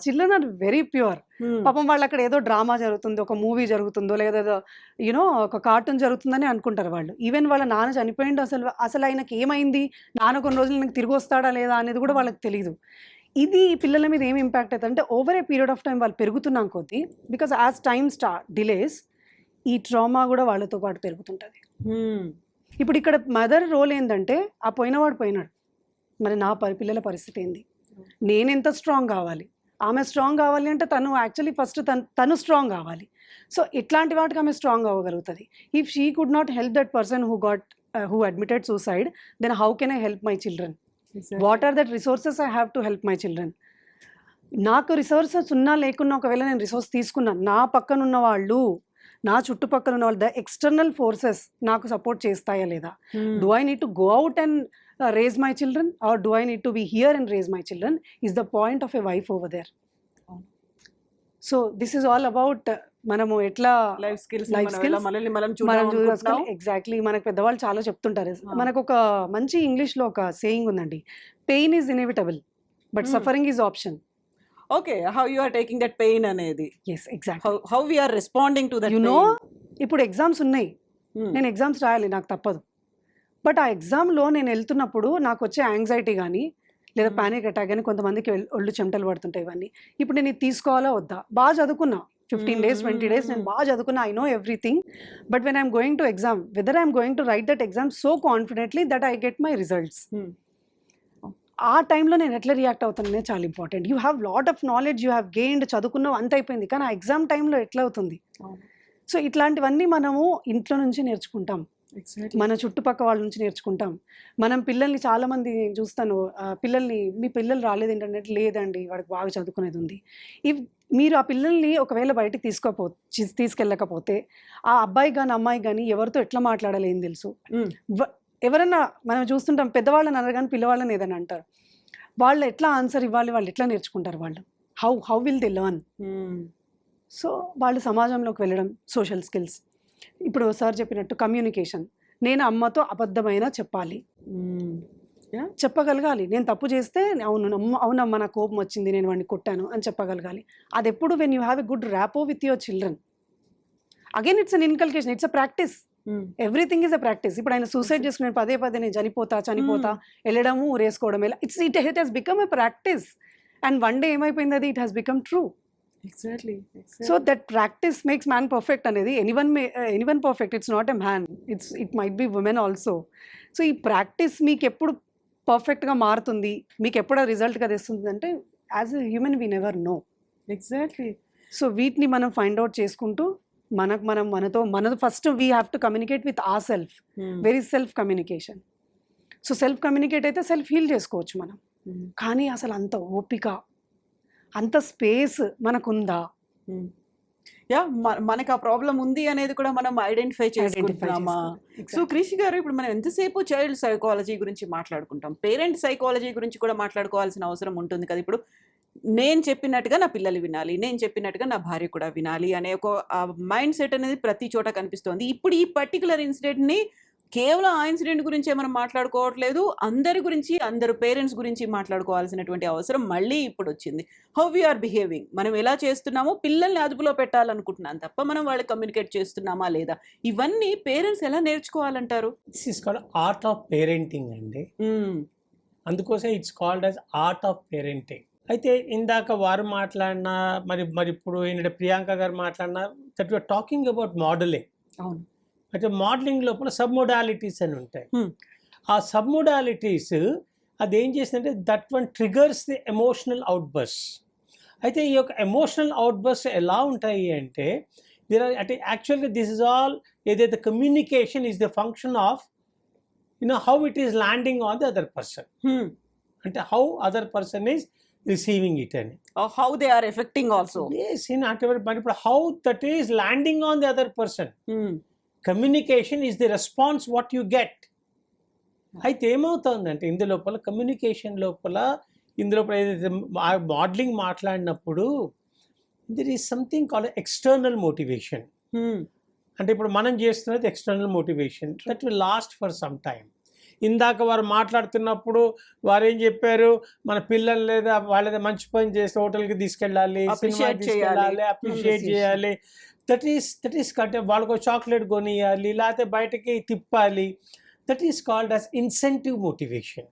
చిల్డ్రన్ ఆర్ వెరీ ప్యూర్. పాపం వాళ్ళు అక్కడ ఏదో డ్రామా జరుగుతుందో, ఒక మూవీ జరుగుతుందో, లేదా ఒక కార్టూన్ జరుగుతుందని అనుకుంటారు వాళ్ళు. ఈవెన్ వాళ్ళ నాన్న చనిపోయిండు, అసలు ఆయనకి ఏమైంది, నాన్న కొన్ని రోజులు నాకు తిరిగి వస్తాడా లేదా అనేది కూడా వాళ్ళకి తెలియదు. ఇది పిల్లల మీద ఏం ఇంపాక్ట్ అవుతుంది అంటే over a period of time వాళ్ళు పెరుగుతున్నాం కొద్దీ, బికాస్ యాజ్ టైమ్ డిలేస్ ఈ ట్రామా కూడా వాళ్ళతో పాటు పెరుగుతుంటుంది. ఇప్పుడు ఇక్కడ మదర్ రోల్ ఏంటంటే ఆ పోయినవాడు పోయినాడు, మరి నా పిల్లల పరిస్థితి ఏంది, నేను ఎంత స్ట్రాంగ్ కావాలి, ఆమె స్ట్రాంగ్ కావాలి అంటే తను యాక్చువల్లీ ఫస్ట్ తను స్ట్రాంగ్ కావాలి. సో ఇట్లాంటి వాటికి ఆమె స్ట్రాంగ్ అవ్వగలుగుతుంది. If she could not help that person who admitted suicide, then how can I help my children? What are that resources I have to help my children? నాకు resources ఉన్నా లేకున్నా, ఒకవేళ నేను రిసోర్స్ తీసుకున్నాను, నా పక్కన ఉన్న వాళ్ళు, నా చుట్టుపక్కల ఉన్న వాళ్ళు, ద ఎక్స్టర్నల్ ఫోర్సెస్ నాకు సపోర్ట్ చేస్తాయా లేదా? Do I need to go out and raise my children, or do I need to be here and raise my children, is the point of a wife over there. So this is all about మనము ఎట్లా life skills Life skills. మనల్ని మనం మనం చూడాలనుకుంటున్నాం. చూసుకోవాలి exactly. మనకు పెద్దవాళ్ళు చాలా చెప్తుంటారు. మనకు ఒక మంచి ఇంగ్లీష్ లో ఒక సేయింగ్ ఉందండి, pain is inevitable but Hmm. Suffering is option. Okay, how you are taking that pain అనేది, yes exact. How we are responding to that you know, ఇప్పుడు ఎగ్జామ్స్ ఉన్నాయి, నేను ఎగ్జామ్స్ రాయాలి, నాకు తప్పదు. బట్ ఆ ఎగ్జామ్లో నేను వెళ్తున్నప్పుడు నాకు వచ్చే యాంగ్జైటీ కానీ లేదా పానిక్ అటాక్ కానీ, కొంతమందికి ఒళ్ళు చెమటలు పడుతుంటాయి, ఇవన్నీ ఇప్పుడు నేను ఇది తీసుకోవాలా వద్దా? బాగా చదువుకున్నా 15 days 20 days, నేను బాగా చదువుకున్నా, I know everything. But when I'm going to exam, whether I'm going to right that exam so confidently that I get my results, ఆ టైంలో నేను ఎట్లా రియాక్ట్ అవుతాననే చాలా important. You have lot of knowledge, you have gained, చదువుకున్నావు అంత అయిపోయింది, కానీ ఆ ఎగ్జామ్ టైంలో ఎట్లా అవుతుంది? సో ఇట్లాంటివన్నీ మనము ఇంట్లో నుంచి నేర్చుకుంటాం, మన చుట్టుపక్కల వాళ్ళ నుంచి నేర్చుకుంటాం. మనం పిల్లల్ని, చాలామంది నేను చూస్తాను, పిల్లల్ని, మీ పిల్లలు రాలేదు ఇంటర్నెట్, లేదండి వాడికి బాగా చదువుకునేది ఉంది. ఇఫ్ మీరు ఆ పిల్లల్ని ఒకవేళ బయటికి తీసుకెళ్ళకపోతే ఆ అబ్బాయి కానీ అమ్మాయి కానీ ఎవరితో ఎట్లా మాట్లాడాలి ఏం తెలుసు? ఎవరన్నా మనం చూస్తుంటాం, పెద్దవాళ్ళని అనరు కానీ పిల్లవాళ్ళని ఏదైనా అంటారు, వాళ్ళు ఎట్లా ఆన్సర్ ఇవ్వాలి, వాళ్ళు ఎట్లా నేర్చుకుంటారు, వాళ్ళు how will they learn? So వాళ్ళు సమాజంలోకి వెళ్ళడం, సోషల్ స్కిల్స్, ఇప్పుడు సార్ చెప్పినట్టు కమ్యూనికేషన్, నేను అమ్మతో అబద్ధమైనా చెప్పాలి, చెప్పగలగాలి. నేను తప్పు చేస్తే అవునమ్మా నాకు కోపం వచ్చింది, నేను వాడిని కొట్టాను అని చెప్పగలగాలి. అది ఎప్పుడు when you have a good rapport with your children. Again it's an inculcation, it's a practice, everything is a practice. ఇప్పుడు ఆయన సూసైడ్ చేసుకుని పదే నేను చనిపోతా వెళ్ళడము ఊరేసుకోవడం, ఎలా it has become a practice, and one day ఏమైపోయింది, అది it has become true. Exactly. So that practice makes man perfect అనేది, anyone perfect, it's not a man, it might be women also. So ఈ practice మీకు ఎప్పుడు పర్ఫెక్ట్గా మారుతుంది, మీకు ఎప్పుడు రిజల్ట్గా తెస్తుంది అంటే, as a human we never know. Exactly. So వీటిని మనం ఫైండ్ అవుట్ చేసుకుంటూ మనతో first we have to communicate with are self, very self communication. So self communicate అయితే సెల్ఫ్ హీల్ చేసుకోవచ్చు మనం, కానీ అసలు అంత ఓపిక, అంత స్పేస్ మనకుందా? యా, మనకు ఆ ప్రాబ్లం ఉంది అనేది కూడా మనం ఐడెంటిఫై చేసుకుంటున్నామా? సో క్రిష్ గారు, ఇప్పుడు మనం ఎంతసేపు చైల్డ్ సైకాలజీ గురించి మాట్లాడుకుంటాం, పేరెంట్ సైకాలజీ గురించి కూడా మాట్లాడుకోవాల్సిన అవసరం ఉంటుంది కదా. ఇప్పుడు నేను చెప్పినట్టుగా నా పిల్లలు వినాలి, నేను చెప్పినట్టుగా నా భార్య కూడా వినాలి అనే ఒక మైండ్ సెట్ అనేది ప్రతి చోట కనిపిస్తోంది. ఇప్పుడు ఈ పర్టికులర్ ఇన్సిడెంట్ని కేవలం ఆ ఇన్సిడెంట్ గురించే మనం మాట్లాడుకోవట్లేదు, అందరి గురించి, అందరు పేరెంట్స్ గురించి మాట్లాడుకోవాల్సినటువంటి అవసరం మళ్ళీ ఇప్పుడు వచ్చింది. హౌ వీఆర్ బిహేవింగ్, మనం ఎలా చేస్తున్నామో పిల్లల్ని అదుపులో పెట్టాలనుకుంటున్నాం తప్ప మనం వాళ్ళకి కమ్యూనికేట్ చేస్తున్నామా లేదా, ఇవన్నీ పేరెంట్స్ ఎలా నేర్చుకోవాలంటారు? This is called art of parenting అండి. అందుకోసం it's called as art of parenting. అయితే ఇందాక వారు మాట్లాడినా, మరి ఇప్పుడు ఏంటంటే ప్రియాంక గారు మాట్లాడినా, that you're talking about modelling. అవును. అయితే మోడలింగ్ లోపల సబ్ మోడాలిటీస్ అని ఉంటాయి. ఆ సబ్ మోడాలిటీస్ అదేం చేసిందంటే that one triggers the emotional outbursts. అయితే ఈ యొక్క ఎమోషనల్ అవుట్బర్స్ ఎలా ఉంటాయి అంటే, అంటే యాక్చువల్గా దిస్ ఇస్ ఆల్, ఏదైతే communication is the function of how it is landing on the other person, అంటే how other person is receiving it అని, how they are affecting also. yes in ఇప్పుడు how that is landing on the other person. Communication is the response what you get. అయితే ఏమవుతుందంటే ఇందులో ఏదైతే modelling మాట్లాడినప్పుడు there is something called external motivation. అంటే ఇప్పుడు మనం చేస్తున్నది external motivation, that will last for some time. ఇందాక వారు మాట్లాడుతున్నప్పుడు వారు ఏం చెప్పారు, మన పిల్లలు లేదా వాళ్ళ మంచి పని చేస్తే హోటల్కి తీసుకెళ్ళాలి, సినిమా తీసుకెళ్ళాలి, అప్రిషియేట్ చేయాలి, దట్ ఈస్ వాళ్ళకు చాక్లెట్ కొనియాలి, లేకపోతే బయటకి తిప్పాలి, that is called as incentive motivation.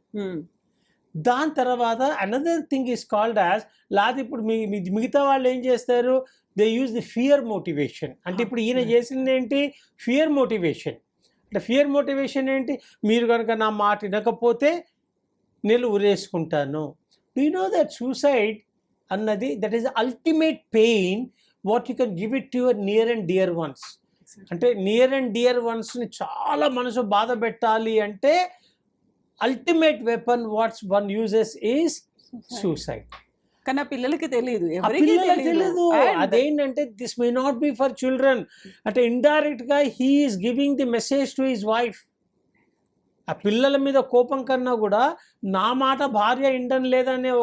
దాని తర్వాత another thing is called as, లేకపోతే ఇప్పుడు మిగతా వాళ్ళు ఏం చేస్తారు, they use the fear motivation. అంటే ఇప్పుడు ఈయన చేసింది ఏంటి, ఫియర్ మోటివేషన్. అంటే ఫియర్ మోటివేషన్ ఏంటి, మీరు కనుక నా మాట వినకపోతే నేను ఉరేసుకుంటాను. Do you know that suicide అన్నది that is ultimate pain what you can give it to your near and dear ones. అంటే నియర్ అండ్ డియర్ వన్స్ని చాలా మనసు బాధ పెట్టాలి అంటే ultimate weapon what's one uses is suicide. కానీ పిల్లలకి తెలియదు, తెలియదు. అదేంటంటే this may not be for children, అంటే ఇండైరెక్ట్ గా he is giving the message to his wife. ఆ పిల్లల మీద కోపం కన్నా కూడా నా మాట భార్య ఇండన్ లేదనే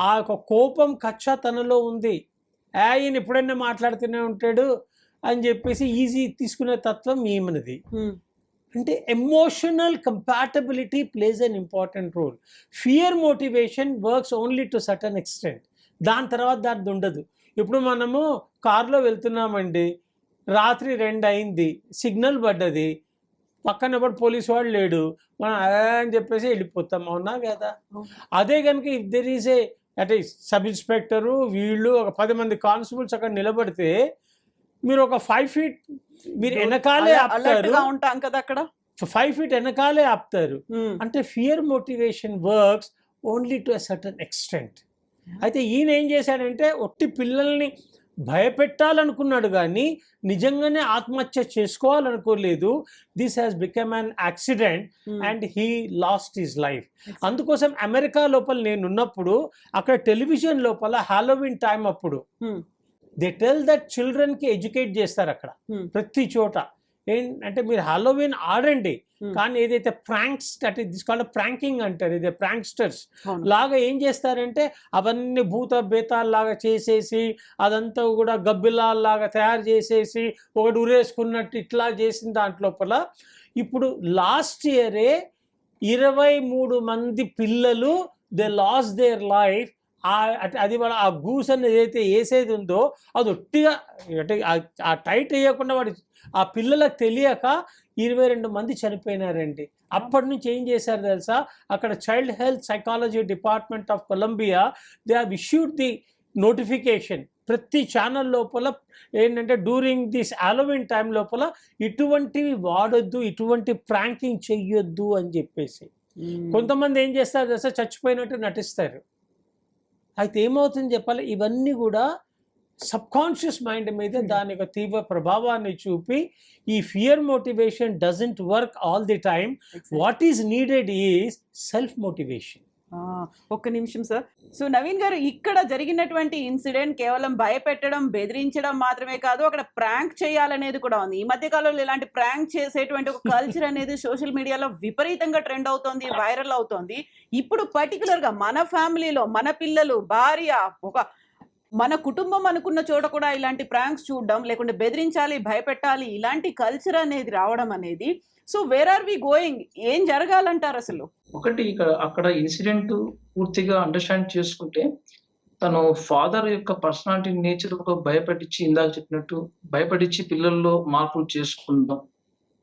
ఆ కోపం కచ్చ తనలో ఉంది. ఈయన ఎప్పుడైనా మాట్లాడుతూనే ఉంటాడు అని చెప్పేసి ఈజీ తీసుకునే తత్వం ఏమన్నది. అంటే emotional compatibility plays an important role. Fear motivation works only to certain extent. దాని తర్వాత దాని ఉండదు. ఇప్పుడు మనము కారులో వెళ్తున్నామండి, రాత్రి 2 అయింది, సిగ్నల్ పడ్డది, పక్కన ఎవడు పోలీసు వాడు లేడు, మనం అని చెప్పేసి వెళ్ళిపోతాం, అవునా కదా? అదే కనుక ఇఫ్ దెర్ ఈజ్ ఏ అంటే సబ్ ఇన్స్పెక్టరు వీళ్ళు ఒక 10 మంది కానిస్టేబుల్స్ అక్కడ నిలబడితే మీరు ఒక 5 feet మీరు వెనకాలే ఆపుతారు, ఉంటాం కదా అక్కడ 5 feet వెనకాలే ఆపుతారు. అంటే fear motivation works only to a certain extent. అయితే ఈయన ఏం చేశాడంటే ఒట్టి పిల్లల్ని భయపెట్టాలనుకున్నాడు కానీ నిజంగానే ఆత్మహత్య చేసుకోవాలనుకోలేదు. This has become an accident and he lost his life. అందుకోసం అమెరికా లోపల నేను ఉన్నప్పుడు అక్కడ టెలివిజన్ లోపల హాలోవిన్ టైం అప్పుడు దే టెల్ దట్ చిల్డ్రన్కి ఎడ్యుకేట్ చేస్తారు అక్కడ ప్రతి చోట. ఏంటంటే మీరు హాలోవిన్ ఆడండి, కానీ ఏదైతే ప్రాంక్స్ అంటే తీసుకోవాలి ప్రాంకింగ్ అంటారు, ఇదే ప్రాంక్స్టర్స్ లాగా ఏం చేస్తారంటే అవన్నీ భూత బేతాల్లాగా చేసేసి అదంతా కూడా గబ్బిలాల్లాగా తయారు చేసేసి ఒకటి ఉరేసుకున్నట్టు ఇట్లా చేసిన దాంట్లోపల ఇప్పుడు లాస్ట్ ఇయరే 23 మంది పిల్లలు దే లాస్ దేర్ లైఫ్. అది వాళ్ళ ఆ గూస్ అనేది ఏదైతే వేసేది ఉందో అది ఒట్టిగా అంటే ఆ టైట్ వేయకుండా వాడు ఆ పిల్లలకు తెలియక 22 మంది చనిపోయినారండి. అప్పటి నుంచి ఏం చేశారు తెలుసా, అక్కడ child health psychology department of Columbia they have issued the notification ప్రతి ఛానల్ లోపల ఏంటంటే డ్యూరింగ్ దిస్ హాలోవిన్ టైం లోపల ఇటువంటివి వాడొద్దు, ఇటువంటి ప్రాంకింగ్ చెయ్యొద్దు అని చెప్పేసి. కొంతమంది ఏం చేస్తారు తెలుసా, చచ్చిపోయినట్టు నటిస్తారు. అయితే ఏమవుతుంది చెప్పాలి, ఇవన్నీ కూడా సబ్కాన్షియస్ మైండ్ మీద దాని యొక్క తీవ్ర ప్రభావాన్ని చూపి ఈ fear motivation doesn't work all the time. What is needed is self motivation. ఒక్క నిమిషం సార్. సో నవీన్ గారు, ఇక్కడ జరిగినటువంటి ఇన్సిడెంట్ కేవలం భయపెట్టడం, బెదిరించడం మాత్రమే కాదు, అక్కడ ప్రాంక్ చేయాలనేది కూడా ఉంది. ఈ మధ్య కాలంలో ఇలాంటి ప్రాంక్ చేసేటువంటి ఒక కల్చర్ అనేది సోషల్ మీడియాలో విపరీతంగా ట్రెండ్ అవుతోంది, వైరల్ అవుతోంది. ఇప్పుడు పర్టికులర్ గా మన ఫ్యామిలీలో మన పిల్లలు, భార్య, ఒక మన కుటుంబం అనుకున్న చోట కూడా ఇలాంటి ప్రాంక్స్ చూడడం, లేకుంటే బెదిరించాలి, భయపెట్టాలి, ఇలాంటి కల్చర్ అనేది రావడం అనేది, so where are we going? ఏం జరగాలంటారు అసలు? ఒకటి అక్కడ ఇన్సిడెంట్ పూర్తిగా అండర్స్టాండ్ చేసుకుంటే తను ఫాదర్ యొక్క పర్సనాలిటీ నేచర్ ఒక భయపడిచ్చి, ఇందాక చెప్పినట్టు భయపడిచ్చి పిల్లల్లో మార్పులు చేసుకుందాం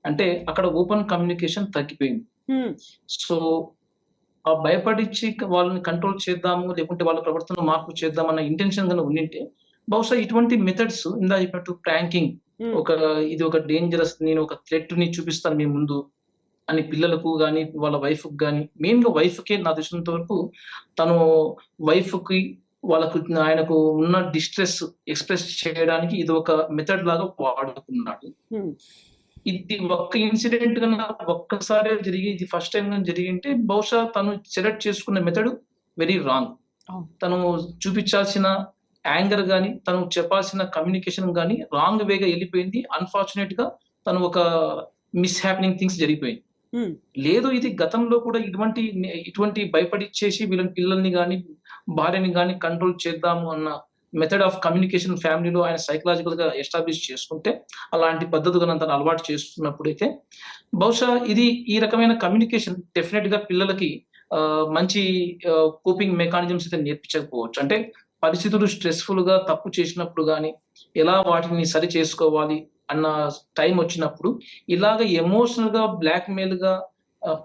అంటే అక్కడ ఓపెన్ కమ్యూనికేషన్ తగ్గిపోయింది. సో ఆ భయపడిచ్చి వాళ్ళని కంట్రోల్ చేద్దాము, లేకుంటే వాళ్ళ ప్రవర్తన మార్పు చేద్దాం అన్న ఇంటెన్షన్ గా ఉండింటే బహుశా ఇటువంటి మెథడ్స్ ఇందాక చెప్పినట్టు ప్రాంకింగ్, ఇది ఒక డేంజరస్, నేను ఒక థ్రెట్ ని చూపిస్తాను మీ ముందు అని పిల్లలకు కానీ వాళ్ళ వైఫ్ కి కానీ, మెయిన్ గా వైఫ్ కే నా తెలిసినంత వరకు తను వైఫ్ కి వాళ్ళకు ఆయనకు ఉన్న డిస్ట్రెస్ ఎక్స్ప్రెస్ చేయడానికి ఇది ఒక మెథడ్ లాగా వాడుకున్నాడు. ఇది ఒక్క ఇన్సిడెంట్ కన్నా ఒక్కసారి జరిగి, ఇది ఫస్ట్ టైం కానీ జరిగింటే బహుశా తను సెలెక్ట్ చేసుకున్న మెథడ్ వెరీ రాంగ్. తను చూపించాల్సిన యాంగర్ కానీ తను చెప్పాల్సిన కమ్యూనికేషన్ కానీ రాంగ్ వేగా వెళ్ళిపోయింది. అన్ఫార్చునేట్ గా తను ఒక మిస్ హ్యాపెనింగ్ థింగ్స్ జరిగిపోయింది. లేదు ఇది గతంలో కూడా ఇటువంటి భయపడిచ్చేసి వీళ్ళని పిల్లల్ని కానీ భార్యని కానీ కంట్రోల్ చేద్దాము అన్న మెథడ్ ఆఫ్ కమ్యూనికేషన్ ఫ్యామిలీలో ఆయన సైకలాజికల్ గా ఎస్టాబ్లిష్ చేసుకుంటే, అలాంటి పద్ధతులను తను అలవాటు చేసుకున్నప్పుడైతే బహుశా ఇది ఈ రకమైన కమ్యూనికేషన్ డెఫినెట్ గా పిల్లలకి మంచి కోపింగ్ మెకానిజమ్స్ అయితే నేర్పించకపోవచ్చు. అంటే పరిస్థితులు స్ట్రెస్ఫుల్ గా తప్పు చేసినప్పుడు కానీ ఎలా వాటిని సరి చేసుకోవాలి అన్న టైం వచ్చినప్పుడు ఇలాగ ఎమోషనల్ గా బ్లాక్ మెయిల్ గా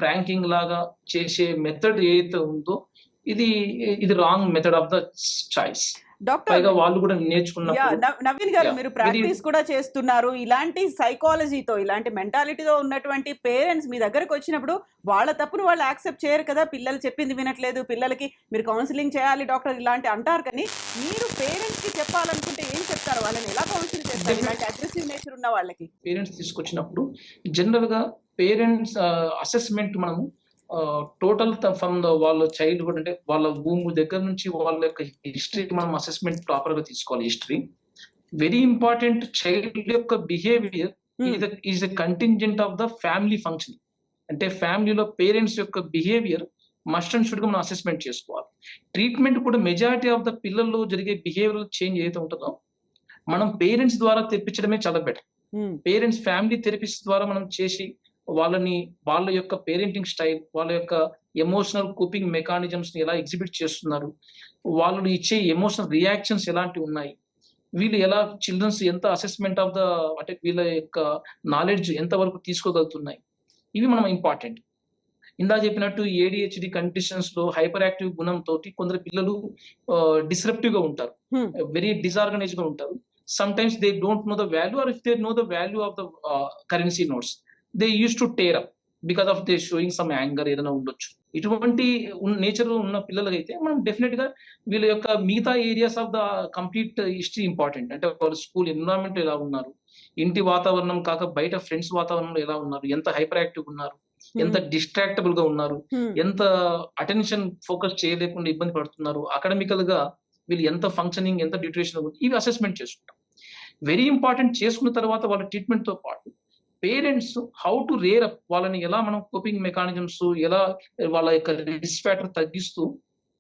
ప్రాంకింగ్ లాగా చేసే మెథడ్ ఏదైతే ఉందో ఇది wrong method of the choice. Doctor వాళ్ళు కూడా నేర్చుకున్నారు. నవీన్ గారు, మీరు ప్రాక్టీస్ కూడా చేస్తున్నారు. ఇలాంటి సైకాలజీతో, ఇలాంటి మెంటాలిటీతో ఉన్నటువంటి పేరెంట్స్ మీ దగ్గరకు వచ్చినప్పుడు వాళ్ళ తప్పును వాళ్ళు యాక్సెప్ట్ చేయరు కదా. పిల్లలు చెప్పింది వినట్లేదు, పిల్లలకి మీరు కౌన్సిలింగ్ చేయాలి డాక్టర్ ఇలాంటి అంటారు. కానీ మీరు పేరెంట్స్ కి చెప్పాలనుకుంటే ఏం చెప్తారు? వాళ్ళని ఎలా కౌన్సిల్ చేస్తారు ఇలాంటి అగ్రెసివ్ నేచర్ ఉన్న వాళ్ళకి? పేరెంట్స్ తీసుకొచ్చినప్పుడు జనరల్ గా పేరెంట్స్ అసెస్మెంట్ మనము టోటల్ ఫ్రమ్ వాళ్ళ చైల్డ్హుడ్, అంటే వాళ్ళ భూమి దగ్గర నుంచి వాళ్ళ యొక్క హిస్టరీ మనం అసెస్మెంట్ ప్రాపర్ గా తీసుకోవాలి. History very important. చైల్డ్ యొక్క behaviour is a contingent of the family function. అంటే ఫ్యామిలీలో పేరెంట్స్ యొక్క బిహేవియర్ మస్ట్ అండ్ షుడ్గా మనం అసెస్మెంట్ చేసుకోవాలి. ట్రీట్మెంట్ కూడా మెజారిటీ ఆఫ్ ద పిల్లల్లో జరిగే బిహేవియరల్ చేంజ్ ఏదైతే ఉంటుందో మనం పేరెంట్స్ ద్వారా తెప్పించడమే చాలా బెటర్. పేరెంట్స్ ఫ్యామిలీ థెరపిస్ట్ ద్వారా మనం చేసి వాళ్ళ యొక్క పేరెంటింగ్ స్టైల్, వాళ్ళ యొక్క ఎమోషనల్ కోపింగ్ మెకానిజమ్స్ ని ఎలా ఎగ్జిబిట్ చేస్తున్నారు, వాళ్ళు ఇచ్చే ఎమోషనల్ రియాక్షన్స్ ఎలాంటివి ఉన్నాయి, వీళ్ళు ఎలా చిల్డ్రన్స్ ఎంత అసెస్మెంట్ ఆఫ్ ద అంటే వీళ్ళ యొక్క నాలెడ్జ్ ఎంత వరకు తీసుకోగలుగుతున్నాయి, ఇవి మనం ఇంపార్టెంట్. ఇందా చెప్పినట్టు ADHD కండిషన్స్ లో హైపర్ యాక్టివ్ గుణంతో కొందరు పిల్లలు డిస్రప్టివ్ గా ఉంటారు, వెరీ డిసార్గనైజ్ గా ఉంటారు. Sometimes they don't know the value, or if they know the value of the currency notes they use to tear up because of they showing some anger ఏదైనా ఉండొచ్చు. ఇటువంటి nature ఉన్న పిల్లలకైతే మనం definite గా వీళ్ళ యొక్క మిగతా areas of the complete history important. అంటే వాళ్ళ స్కూల్ ఎన్విరాన్మెంట్ ఎలా ఉన్నారు, ఇంటి వాతావరణం కాక బయట ఫ్రెండ్స్ వాతావరణంలో ఎలా ఉన్నారు, ఎంత హైపర్ యాక్టివ్ ఉన్నారు, ఎంత డిస్ట్రాక్టబుల్ గా ఉన్నారు, ఎంత అటెన్షన్ ఫోకస్ చేయలేకుండా ఇబ్బంది పడుతున్నారు, అకాడమికల్ గా వీళ్ళు ఎంత ఫంక్షనింగ్, ఎంత డ్యూరేషన్, ఇవి అసెస్మెంట్ చేసుకుంటాం. Very important. చేసుకున్న తర్వాత వాళ్ళ ట్రీట్మెంట్ తో పాటు parents how to rare up, వాళ్ళని ఎలా మనం కోపింగ్ మెకానిజమ్స్, ఎలా వాళ్ళ యొక్క రిస్క్ ఫ్యాక్టర్ తగ్గిస్తూ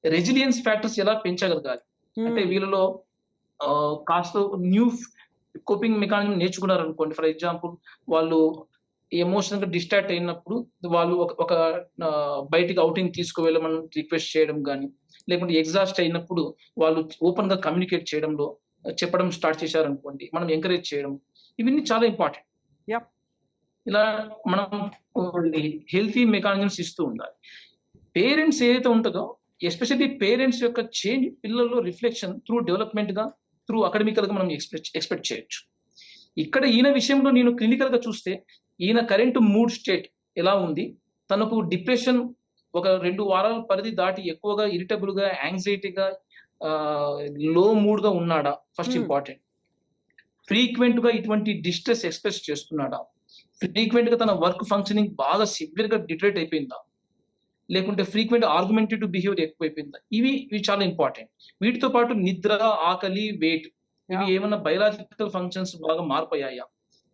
రెసిలియన్స్ ఫ్యాక్టర్స్ ఎలా పెంచగలగాలి. అంటే వీళ్ళలో కాస్త న్యూ కోపింగ్ మెకానిజం నేర్చుకున్నారు అనుకోండి. ఫర్ ఎగ్జాంపుల్ వాళ్ళు ఎమోషనల్ గా డిస్ట్రాక్ట్ అయినప్పుడు వాళ్ళు ఒక బయటికి అవుటింగ్ తీసుకువెళ్ళమని రిక్వెస్ట్ చేయడం కానీ, లేకుంటే ఎగ్జాస్ట్ అయినప్పుడు వాళ్ళు ఓపెన్ గా కమ్యూనికేట్ చేయడంలో చెప్పడం స్టార్ట్ చేశారనుకోండి, మనం ఎంకరేజ్ చేయడం, ఇవన్నీ చాలా ఇంపార్టెంట్. ఇలా మనం హెల్తీ మెకానిజమ్స్ ఇస్తూ ఉండాలి. పేరెంట్స్ ఏదైతే ఉంటుందో, ఎస్పెషల్లీ పేరెంట్స్ యొక్క చేంజ్ పిల్లల్లో రిఫ్లెక్షన్ త్రూ డెవలప్మెంట్ గా, త్రూ అకాడమికల్ గా మనం ఎక్స్పెక్ట్ చేయొచ్చు. ఇక్కడ ఈయన విషయంలో నేను క్లినికల్ గా చూస్తే ఈయన కరెంట్ మూడ్ స్టేట్ ఎలా ఉంది, తనకు డిప్రెషన్ ఒక 2 వారాల పరిధి దాటి ఎక్కువగా ఇరిటబుల్ గా, యాంగ్జైటీగా, లో మూడ్ గా ఉన్నాడా, ఫస్ట్ ఇంపార్టెంట్. ఫ్రీక్వెంట్ గా ఇటువంటి డిస్ట్రెస్ ఎక్స్ప్రెస్ చేస్తున్నాడా, ఫ్రీక్వెంట్ గా తన వర్క్ ఫంక్షనింగ్ బాగా సివియర్ గా డిటరేట్ అయిపోయిందా, లేకుంటే ఫ్రీక్వెంట్ ఆర్గ్యుమెంటేటివ్ బిహేవియర్ ఎక్కువైపోయిందా, ఇవి చాలా ఇంపార్టెంట్. వీటితో పాటు నిద్ర, ఆకలి, వెయిట్, ఇవి ఏమన్నా బయలాజికల్ ఫంక్షన్స్ బాగా మారిపోయాయా,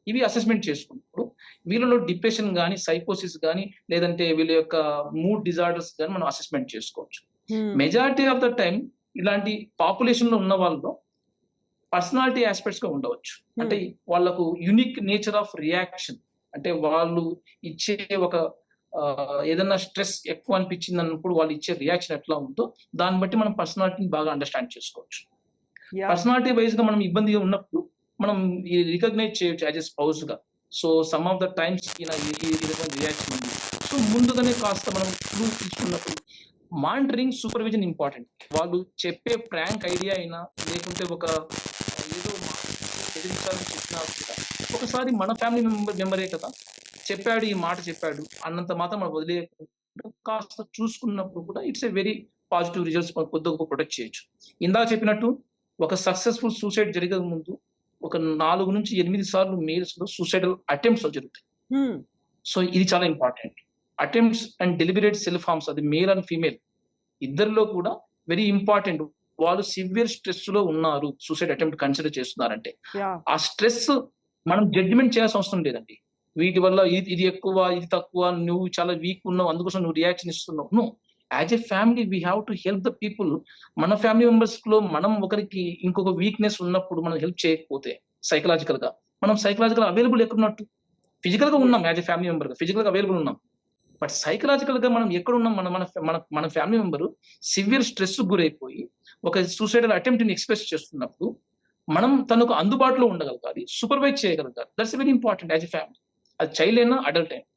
ఇవి అసెస్మెంట్ చేసుకున్నప్పుడు వీళ్ళలో డిప్రెషన్ కానీ, సైకోసిస్ కానీ, లేదంటే వీళ్ళ యొక్క మూడ్ డిజార్డర్స్ కానీ మనం అసెస్మెంట్ చేసుకోవచ్చు. మెజారిటీ ఆఫ్ ద టైం ఇలాంటి పాపులేషన్ లో ఉన్న వాళ్ళలో పర్సనాలిటీ ఆస్పెక్ట్స్ గా ఉండవచ్చు. అంటే వాళ్ళకు యూనిక్ నేచర్ ఆఫ్ రియాక్షన్, అంటే వాళ్ళు ఇచ్చే ఒక ఏదన్నా స్ట్రెస్ ఎక్కువ అనిపించింది అన్నప్పుడు వాళ్ళు ఇచ్చే రియాక్షన్ ఎట్లా ఉందో దాన్ని బట్టి మనం పర్సనాలిటీని బాగా అండర్స్టాండ్ చేసుకోవచ్చు. పర్సనాలిటీ వైజ్ గా మనం ఇబ్బందిగా ఉన్నప్పుడు మనం రికగ్నైజ్ చేయొచ్చు యాజ్ ఎ స్పౌస్ గా. So some of the times ఈ విధమైన రియాక్షన్ ఉంది, సో ముందుగానే కాస్త మనం క్లూ తీసుకున్నప్పుడు మానిటరింగ్, సూపర్విజన్ ఇంపార్టెంట్. వాళ్ళు చెప్పే ప్రాంక్ ఐడియా అయినా, లేకుంటే ఒక ఏదో ఎదిరించాలని చెప్పినా కూడా ఒకసారి మన ఫ్యామిలీ మెంబరే కదా చెప్పాడు, ఈ మాట చెప్పాడు అన్నంత మాత్రం మనం వదిలేయకుండా కాస్త చూసుకున్నప్పుడు కూడా it's a very positive results కొద్దిగా ప్రొటెక్ట్ చేయొచ్చు. ఇందాక చెప్పినట్టు ఒక సక్సెస్ఫుల్ సూసైడ్ జరిగే ముందు ఒక 4 నుంచి 8 సార్లు మేల్స్ లో సూసైడల్ అటెంప్ట్స్ జరుగుతాయి. సో ఇది చాలా important. Attempts and deliberate self harms, అది మేల్ అండ్ ఫీమేల్ ఇద్దరిలో కూడా వెరీ ఇంపార్టెంట్. వాళ్ళు సివియర్ స్ట్రెస్ లో ఉన్నారు, సూసైడ్ అటెంప్ట్ కన్సిడర్ చేస్తున్నారంటే ఆ స్ట్రెస్ మనం జడ్జిమెంట్ చేయాల్సిన అవసరం లేదండి. వీటి వల్ల ఇది ఎక్కువ, ఇది తక్కువ, నువ్వు చాలా వీక్ ఉన్నావు అందుకోసం నువ్వు రియాక్షన్ ఇస్తున్నావు. No, as a family we have to help the people. మన ఫ్యామిలీ మెంబర్స్ లో మనం ఒకరికి ఇంకొక వీక్నెస్ ఉన్నప్పుడు మనం హెల్ప్ చేయకపోతే సైకలాజికల్ గా మనం సైకలాజికల్ అవైలబుల్ ఎక్కడున్నట్టు, ఫిజికల్ గా ఉన్నాం యాజ్ ఎ ఫ్యామిలీ మెంబర్ గా, ఫిజికల్ గా అవైలబుల్ ఉన్నాం, బట్ సైకలాజికల్ గా మనం ఎక్కడ ఉన్నాం, మన ఫ్యామిలీ మెంబర్ సివియర్ స్ట్రెస్ గురైపోయి ఒక సూసైడల్ అటెంప్ట్ ని ఎక్స్ప్రెస్ చేస్తున్నప్పుడు మనం తనకు అందుబాటులో ఉండగలగాలి, సూపర్వైజ్ చేయగలగాలి. That's very important as a family, అది చైల్డ్ అయినా అడల్ట్ అయినా.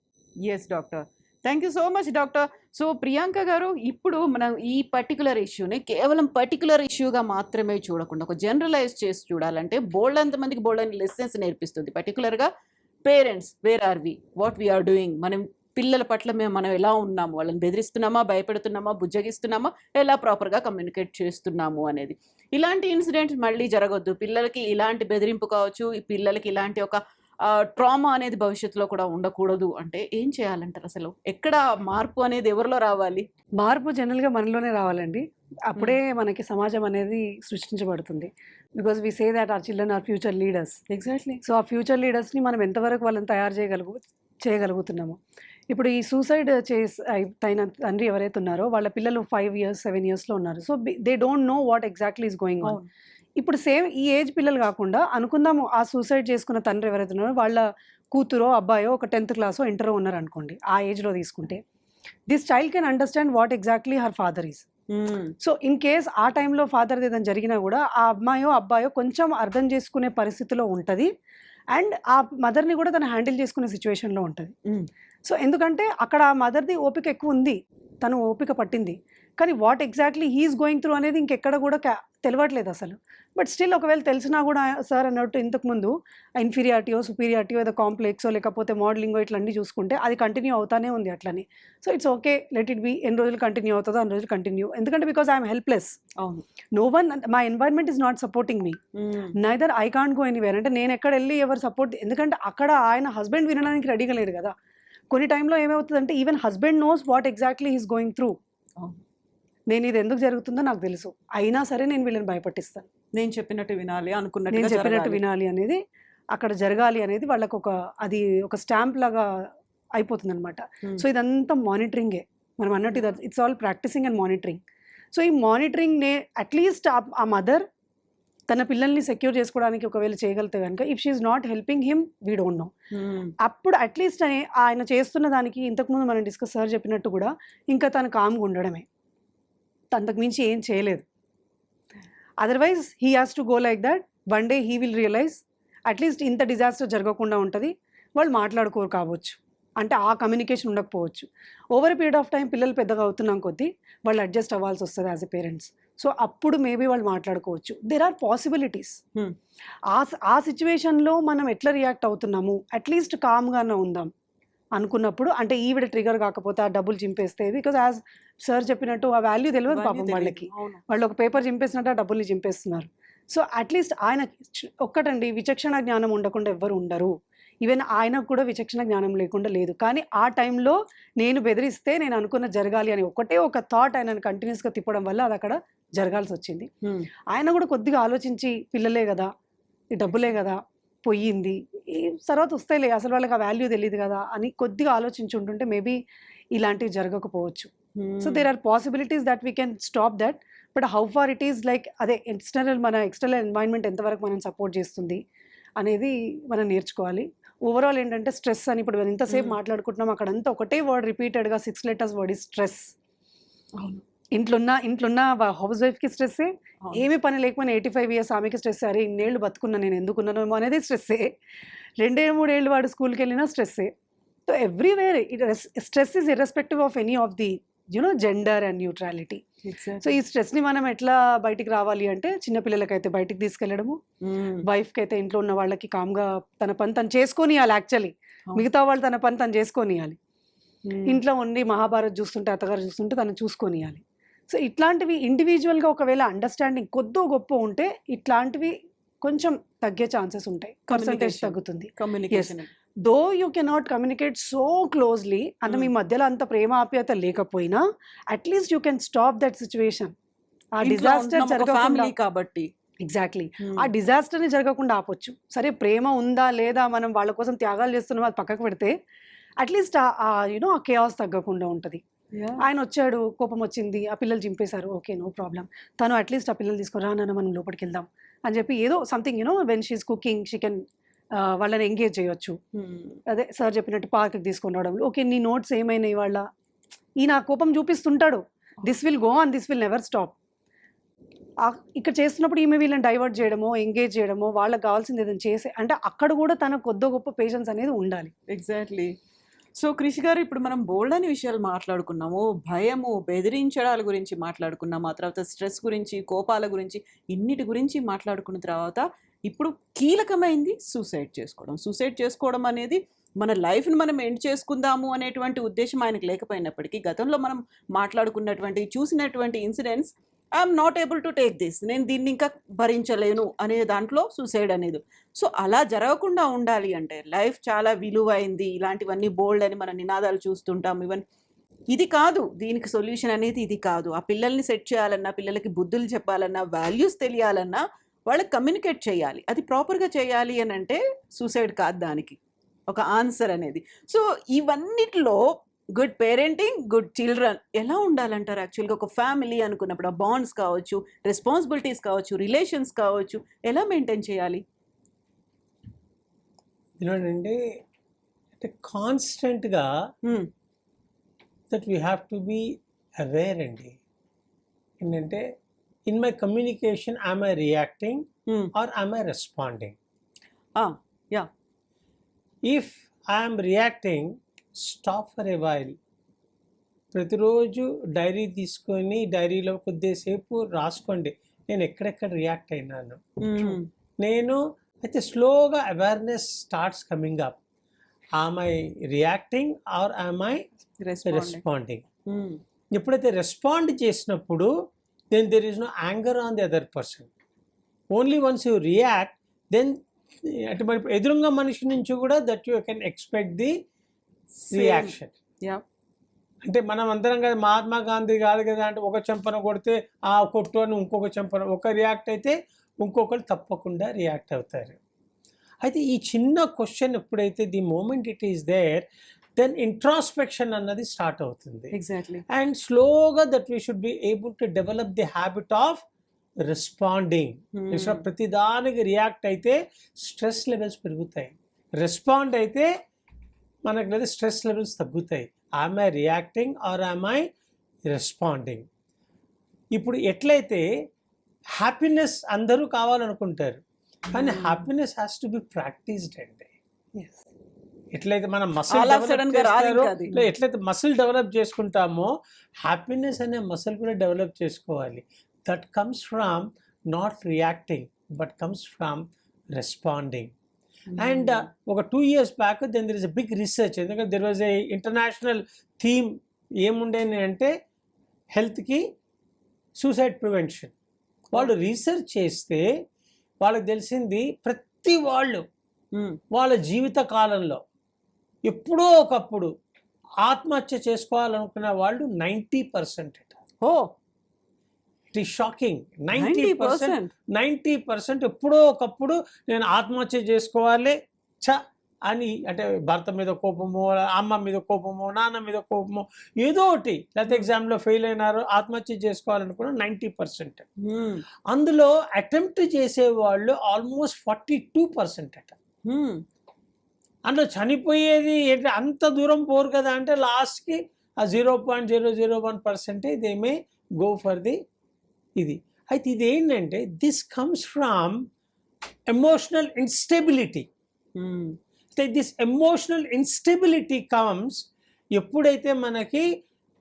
Yes doctor, thank you so much doctor. So Priyanka garu, ఇప్పుడు మనం ఈ పర్టికులర్ ఇష్యూని కేవలం పర్టికులర్ ఇష్యూగా మాత్రమే చూడకుండా ఒక జనరలైజ్ చేసి చూడాలంటే బోల్డ్ మందికి బోల్డ్ లెసన్స్ నేర్పిస్తుంది. పర్టికులర్గా parents, where are we, what we're doing, మనం పిల్లల పట్ల మనం ఎలా ఉన్నాము, వాళ్ళని బెదిరిస్తున్నామా, భయపెడుతున్నామా, బుజ్జగిస్తున్నామా, ఎలా ప్రాపర్గా కమ్యూనికేట్ చేస్తున్నాము అనేది. ఇలాంటి ఇన్సిడెంట్స్ మళ్ళీ జరగొద్దు. పిల్లలకి ఇలాంటి బెదిరింపు కావచ్చు, పిల్లలకి ఇలాంటి ఒక ట్రామా అనేది భవిష్యత్తులో కూడా ఉండకూడదు అంటే ఏం చేయాలంటారు? అసలు ఎక్కడ మార్పు అనేది ఎవరిలో రావాలి? మార్పు జనరల్గా మనలోనే రావాలండి. అప్పుడే మనకి సమాజం అనేది సృష్టించబడుతుంది. Because we say that our children are future leaders. Exactly. So ఆ ఫ్యూచర్ లీడర్స్ని మనం ఎంతవరకు వాళ్ళని తయారు చేయగలుగుతున్నాము. ఇప్పుడు ఈ సూసైడ్ అయిన తండ్రి ఎవరైతే ఉన్నారో వాళ్ళ పిల్లలు 5 years 7 yearsలో ఉన్నారు. So they don't know what exactly is going on. ఇప్పుడు సేమ్ ఈ ఏజ్ పిల్లలు కాకుండా అనుకుందాము, ఆ సూసైడ్ చేసుకున్న తండ్రి ఎవరైతే ఉన్నారో వాళ్ళ కూతురో అబ్బాయో ఒక 10th క్లాసో ఇంటరో ఉన్నారు అనుకోండి, ఆ ఏజ్లో తీసుకుంటే this child can understand what exactly her father is. So in case ఆ టైంలో ఫాదర్ ఏదైనా జరిగినా కూడా ఆ అమ్మాయో అబ్బాయో కొంచెం అర్థం చేసుకునే పరిస్థితిలో ఉంటుంది, అండ్ ఆ మదర్ని కూడా తను హ్యాండిల్ చేసుకునే సిచ్యువేషన్లో ఉంటుంది. సో ఎందుకంటే అక్కడ ఆ మదర్ది ఓపిక ఎక్కువ ఉంది, తను ఓపిక పట్టింది, కానీ what exactly he's going through అనేది ఇంకెక్కడ కూడా తెలియట్లేదు అసలు. బట్ స్టిల్ ఒకవేళ తెలిసినా కూడా సార్ అన్నట్టు ఇంతకుముందు ఇన్ఫీరియారిటీయో సుపీరియారిటీయో ఏదో కాంప్లెక్సో లేకపోతే మోడలింగో ఇట్లా అన్నీ చూసుకుంటే అది కంటిన్యూ అవుతానే ఉంది అట్లని. So it's okay, let it be, ఎన్ని రోజులు కంటిన్యూ అవుతుందో అన్ని రోజులు కంటిన్యూ, ఎందుకంటే because I'm helpless. No one, my environment is not supporting me, neither I can't go anywhere. అంటే నేను ఎక్కడ వెళ్ళి ఎవరు సపోర్ట్, ఎందుకంటే అక్కడ ఆయన హస్బెండ్ వినడానికి రెడీగా లేడు కదా. కొన్ని టైంలో ఏమవుతుందంటే even husband knows what exactly he's going through. నేను ఇది ఎందుకు జరుగుతుందో నాకు తెలుసు, అయినా సరే నేను వీళ్ళని భయపట్టిస్తాను, నేను చెప్పినట్టు వినాలి నేను చెప్పినట్టు వినాలి అనేది అక్కడ జరగాలి అనేది వాళ్ళకు అది ఒక స్టాంప్ లాగా అయిపోతుంది అనమాట. సో ఇదంతా మానిటరింగే, మనం అన్నట్టు it's all practising and monitoring. So ఈ మానిటరింగ్నే అట్లీస్ట్ ఆ మదర్ తన పిల్లల్ని సెక్యూర్ చేసుకోవడానికి ఒకవేళ చేయగలితే కనుక, if she's not helping him we don't know, అప్పుడు అట్లీస్ట్ ఆయన చేస్తున్న దానికి ఇంతకుముందు మనం సార్ చెప్పినట్టు కూడా ఇంకా తను కామ్గా ఉండడమే, అంతకు మించి ఏం చేయలేదు. Otherwise he has to go like that. One day he will realise at least ఇంత డిజాస్టర్ జరగకుండా ఉంటుంది, వాళ్ళు మాట్లాడుకోరు కావచ్చు, అంటే ఆ కమ్యూనికేషన్ ఉండకపోవచ్చు. ఓవర్ పీరియడ్ ఆఫ్ టైం పిల్లలు పెద్దగా అవుతున్నాం కొద్దీ వాళ్ళు అడ్జస్ట్ అవ్వాల్సి వస్తుంది యాజ్ ఎ పేరెంట్స్. సో అప్పుడు మేబీ వాళ్ళు మాట్లాడుకోవచ్చు. There are possibilities. ఆ సిచ్యువేషన్లో మనం ఎట్లా రియాక్ట్ అవుతున్నాము, అట్లీస్ట్ కామ్గానే ఉందాం అనుకున్నప్పుడు, అంటే ఈవిడ ట్రిగర్ కాకపోతే ఆ డబ్బులు చింపేస్తే, బికాజ్ యాజ్ సార్ చెప్పినట్టు ఆ వాల్యూ తెలియదు పాపం వాళ్ళకి, వాళ్ళు ఒక పేపర్ చింపేసినట్టు ఆ డబ్బుల్ని చింపేస్తున్నారు. సో అట్లీస్ట్ ఆయన ఒక్కటండి, విచక్షణ జ్ఞానం ఉండకుండా ఎవ్వరు ఉండరు, ఈవెన్ ఆయనకు కూడా విచక్షణ జ్ఞానం లేకుండా లేదు. కానీ ఆ టైంలో నేను బెదిరిస్తే నేను అనుకున్న జరగాలి అని ఒకటే ఒక థాట్ ఆయనను కంటిన్యూస్గా తిప్పడం వల్ల అది అక్కడ జరగాల్సి వచ్చింది. ఆయన కూడా కొద్దిగా ఆలోచించి, పిల్లలే కదా, ఈ డబ్బులే కదా పోయింది, ఈ తర్వాత వస్తాయిలే, అసలు వాళ్ళకి ఆ వాల్యూ తెలియదు కదా అని కొద్దిగా ఆలోచించి ఉంటుంటే మేబీ ఇలాంటివి జరగకపోవచ్చు. So there are possibilities that we can stop that. But how far it is like అదే మన ఎక్స్టర్నల్ ఎన్వైర్న్మెంట్ ఎంతవరకు మనం సపోర్ట్ చేస్తుంది అనేది మనం నేర్చుకోవాలి. ఓవరాల్ ఏంటంటే స్ట్రెస్ అని ఇప్పుడు ఇంతసేపు మాట్లాడుకుంటున్నాం, అక్కడంతా ఒకటే వర్డ్ రిపీటెడ్గా 6 letters వర్డ్ ఈ స్ట్రెస్. ఇంట్లున్న హౌస్ వైఫ్కి స్ట్రెస్సే, ఏమీ పని లేకపోయినా 85 years ఆమెకి స్ట్రెస్, అరే ఇన్నేళ్ళు బతుకున్నా నేను ఎందుకున్నానేమో అనేది స్ట్రెస్సే, 2-3 ఏళ్ళు వాడు స్కూల్కి వెళ్ళినా స్ట్రెస్సే. So everywhere stress is irrespective of any of the gender and neutrality. సో ఈ స్ట్రెస్ని మనం ఎట్లా బయటికి రావాలి అంటే, చిన్నపిల్లలకైతే బయటికి తీసుకెళ్ళడము, వైఫ్కి అయితే ఇంట్లో ఉన్న వాళ్ళకి కామ్గా తన పని తను చేసుకొనియాలి. యాక్చువల్లీ మిగతా వాళ్ళు తన పని తను చేసుకొనియాలి. ఇంట్లో ఉండి మహాభారత్ చూస్తుంటే, అత్తగారు చూస్తుంటే తను చూసుకొనియాలి. సో ఇట్లాంటివి ఇండివిజువల్గా ఒకవేళ అండర్స్టాండింగ్ కొద్దో గొప్ప ఉంటే ఇట్లాంటివి కొంచెం తగ్గే ఛాన్సెస్ ఉంటాయి, పర్సంటేజ్ తగ్గుతుంది. Though you cannot communicate so closely, అంటే మీ మధ్యలో అంత ప్రేమ ఆప్యాయత లేకపోయినా at least you can stop that situation. ఆ డిజాస్టర్ జరగకుండా కాబట్టి ఎగ్జాక్ట్లీ ఆ డిజాస్టర్ని జరగకుండా ఆపొచ్చు. సరే ప్రేమ ఉందా లేదా, మనం వాళ్ళ కోసం త్యాగాలు చేస్తున్నాం, అది పక్కకు పెడితే అట్లీస్ట్ ఆ కేఆస్ తగ్గకుండా ఉంటుంది. ఆయన వచ్చాడు, కోపం వచ్చింది, ఆ పిల్లలు చింపేశారు, ఓకే నో ప్రాబ్లం, తను అట్లీస్ట్ ఆ పిల్లలు తీసుకొని నాన్న మనం లోపలికి వెళ్దాం అని చెప్పి ఏదో something when she's cooking she can వాళ్ళని ఎంగేజ్ చేయొచ్చు. అదే సార్ చెప్పినట్టు పార్క్కి తీసుకొని రావడం, ఓకే నీ నోట్స్ ఏమైనాయి, వాళ్ళ ఈయన కోపం చూపిస్తుంటాడు, this will go on, this will never stop. ఇక్కడ చేస్తున్నప్పుడు ఈమె వీళ్ళని డైవర్ట్ చేయడమో ఎంగేజ్ చేయడమో, వాళ్ళకి కావాల్సింది ఏదైనా చేసే, అంటే అక్కడ కూడా తన కొద్ది గొప్ప పేషెన్స్ అనేది ఉండాలి. ఎగ్జాక్ట్లీ. సో కృషి గారు, ఇప్పుడు మనం బోల్డ్ అని విషయాలు మాట్లాడుకున్నాము, భయము, బెదిరించడాల గురించి మాట్లాడుకున్నాము, ఆ తర్వాత స్ట్రెస్ గురించి, కోపాల గురించి, ఇన్నిటి గురించి మాట్లాడుకున్న తర్వాత ఇప్పుడు కీలకమైంది సూసైడ్ చేసుకోవడం అనేది మన లైఫ్ని మనం ఎండ్ చేసుకుందాము అనేటువంటి ఉద్దేశం ఆయనకు లేకపోయినప్పటికీ, గతంలో మనం మాట్లాడుకున్నటువంటి చూసినటువంటి incidents, I'm not able to take this, నేను దీన్ని ఇంకా భరించలేను అనే దాంట్లో సూసైడ్ అనేది. సో అలా జరగకుండా ఉండాలి అంటే లైఫ్ చాలా విలువైంది, ఇలాంటివన్నీ బోల్డ్ అని మన నినాదాలు చూస్తుంటాం. ఈవెన్ ఇది కాదు, దీనికి సొల్యూషన్ అనేది ఇది కాదు. ఆ పిల్లల్ని సెట్ చేయాలన్నా, పిల్లలకి బుద్ధులు చెప్పాలన్నా, వాల్యూస్ తెలియాలన్నా వాళ్ళకి కమ్యూనికేట్ చేయాలి. అది ప్రాపర్గా చేయాలి అని అంటే సూసైడ్ కాదు దానికి. ఒక ఆన్సర్ అనేది. సో ఇవన్నిట్లో గుడ్ పేరెంటింగ్, గుడ్ చిల్డ్రన్ ఎలా ఉండాలంటారు? యాక్చువల్గా ఒక ఫ్యామిలీ అనుకున్నప్పుడు ఆ బాండ్స్ కావచ్చు, రెస్పాన్సిబిలిటీస్ కావచ్చు, రిలేషన్స్ కావచ్చు, ఎలా మెయింటైన్ చేయాలి? ఇలాంటి అంటే కాన్స్టెంట్గా Hmm. That we have to be aware అండి. ఏంటంటే in my communication I'm I reacting Hmm. Or I'm I responding. Yeah. If I'm reacting, stop for a while. ప్రతిరోజు డైరీ తీసుకొని డైరీలో కొద్దిసేపు రాసుకోండి నేను ఎక్కడెక్కడ రియాక్ట్ అయినాను. Hmm. నేను అయితే స్లోగా awareness starts coming up. Am I reacting or am I Responding. Responding? Hmm. ఎప్పుడైతే రెస్పాండ్ చేసినప్పుడు then there is no anger on the other person. Only once you react then అంటే మరి ఎదురుగా మనిషి నుంచి కూడా that you can expect the Same. Reaction. Yeah. అంటే మనం అందరం కదా మహాత్మా గాంధీ కాదు కదా, అంటే ఒక చెంపన కొడితే ఆ కొట్టు అని ఇంకొక చెంపన ఒక రియాక్ట్ అయితే ఇంకొకరు తప్పకుండా రియాక్ట్ అవుతారు. అయితే ఈ చిన్న క్వశ్చన్ ఎప్పుడైతే the moment it is there then introspection అన్నది స్టార్ట్ అవుతుంది. Exactly. అండ్ స్లోగా that we should be able to develop the habit of responding. Hmm. ప్రతిదానికి రియాక్ట్ అయితే స్ట్రెస్ లెవెల్స్ పెరుగుతాయి, రెస్పాండ్ అయితే మనకు లేదా స్ట్రెస్ లెవెల్స్ తగ్గుతాయి. Am I reacting or am I responding? ఇప్పుడు ఎట్లయితే హ్యాపీనెస్ అందరూ కావాలనుకుంటారు, కానీ happiness has to be practised అండి. Yes. ఎట్లయితే మనం All of sudden గా రాదు ఇంకా అది. ఎట్లయితే మసిల్ డెవలప్ చేసుకుంటామో హ్యాపీనెస్ అనే మసిల్ కూడా డెవలప్ చేసుకోవాలి. That comes from not reacting but comes from responding. And ఒక 2 years back then there is a big research. ఎందుకంటే there was a international theme ఏముండేది అంటే హెల్త్కి సూసైడ్ ప్రివెన్షన్. వాళ్ళు రీసెర్చ్ చేస్తే వాళ్ళకి తెలిసింది ప్రతి వాళ్ళు Hmm. వాళ్ళ జీవిత కాలంలో ఎప్పుడో ఒకప్పుడు ఆత్మహత్య చేసుకోవాలనుకున్న వాళ్ళు 90%. Oh, it is shocking. 90%. 90% ఎప్పుడో ఒకప్పుడు నేను ఆత్మహత్య చేసుకోవాలి అని, అంటే భర్త మీద కోపమో, అమ్మ మీద కోపమో, నాన్న మీద కోపమో, ఏదో ఒకటి, లేకపోతే ఎగ్జామ్లో ఫెయిల్ అయినారు ఆత్మహత్య చేసుకోవాలనుకున్న 90%. Hmm. అందులో అటెంప్ట్ చేసేవాళ్ళు ఆల్మోస్ట్ 42% అట. Hmm. అందులో చనిపోయేది ఏంటి అంత దూరం పోరు కదా, అంటే లాస్ట్కి ఆ 0.001% they may go for the ఇది. అయితే ఇది ఏంటంటే this comes from emotional instability. Hmm. అయితే దిస్ ఎమోషనల్ ఇన్స్టెబిలిటీ కమ్స్ ఎప్పుడైతే మనకి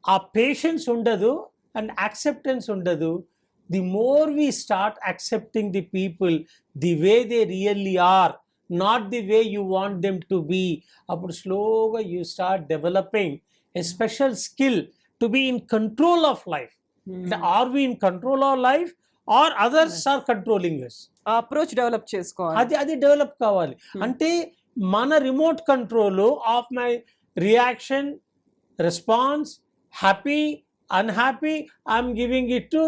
ఆ పేషెన్స్ ఉండదు అండ్ యాక్సెప్టెన్స్ ఉండదు. The more we start accepting the people the way they really are, not the way you want them to be, అప్పుడు స్లోగా you start developing a special skill to be in control of life. అంటే are we in control of life or others are controlling us? ఆ approach develop చేసుకోవాలి. అది develop కావాలి. అంటే మన remote control of my reaction, response, happy, unhappy, I'm giving it to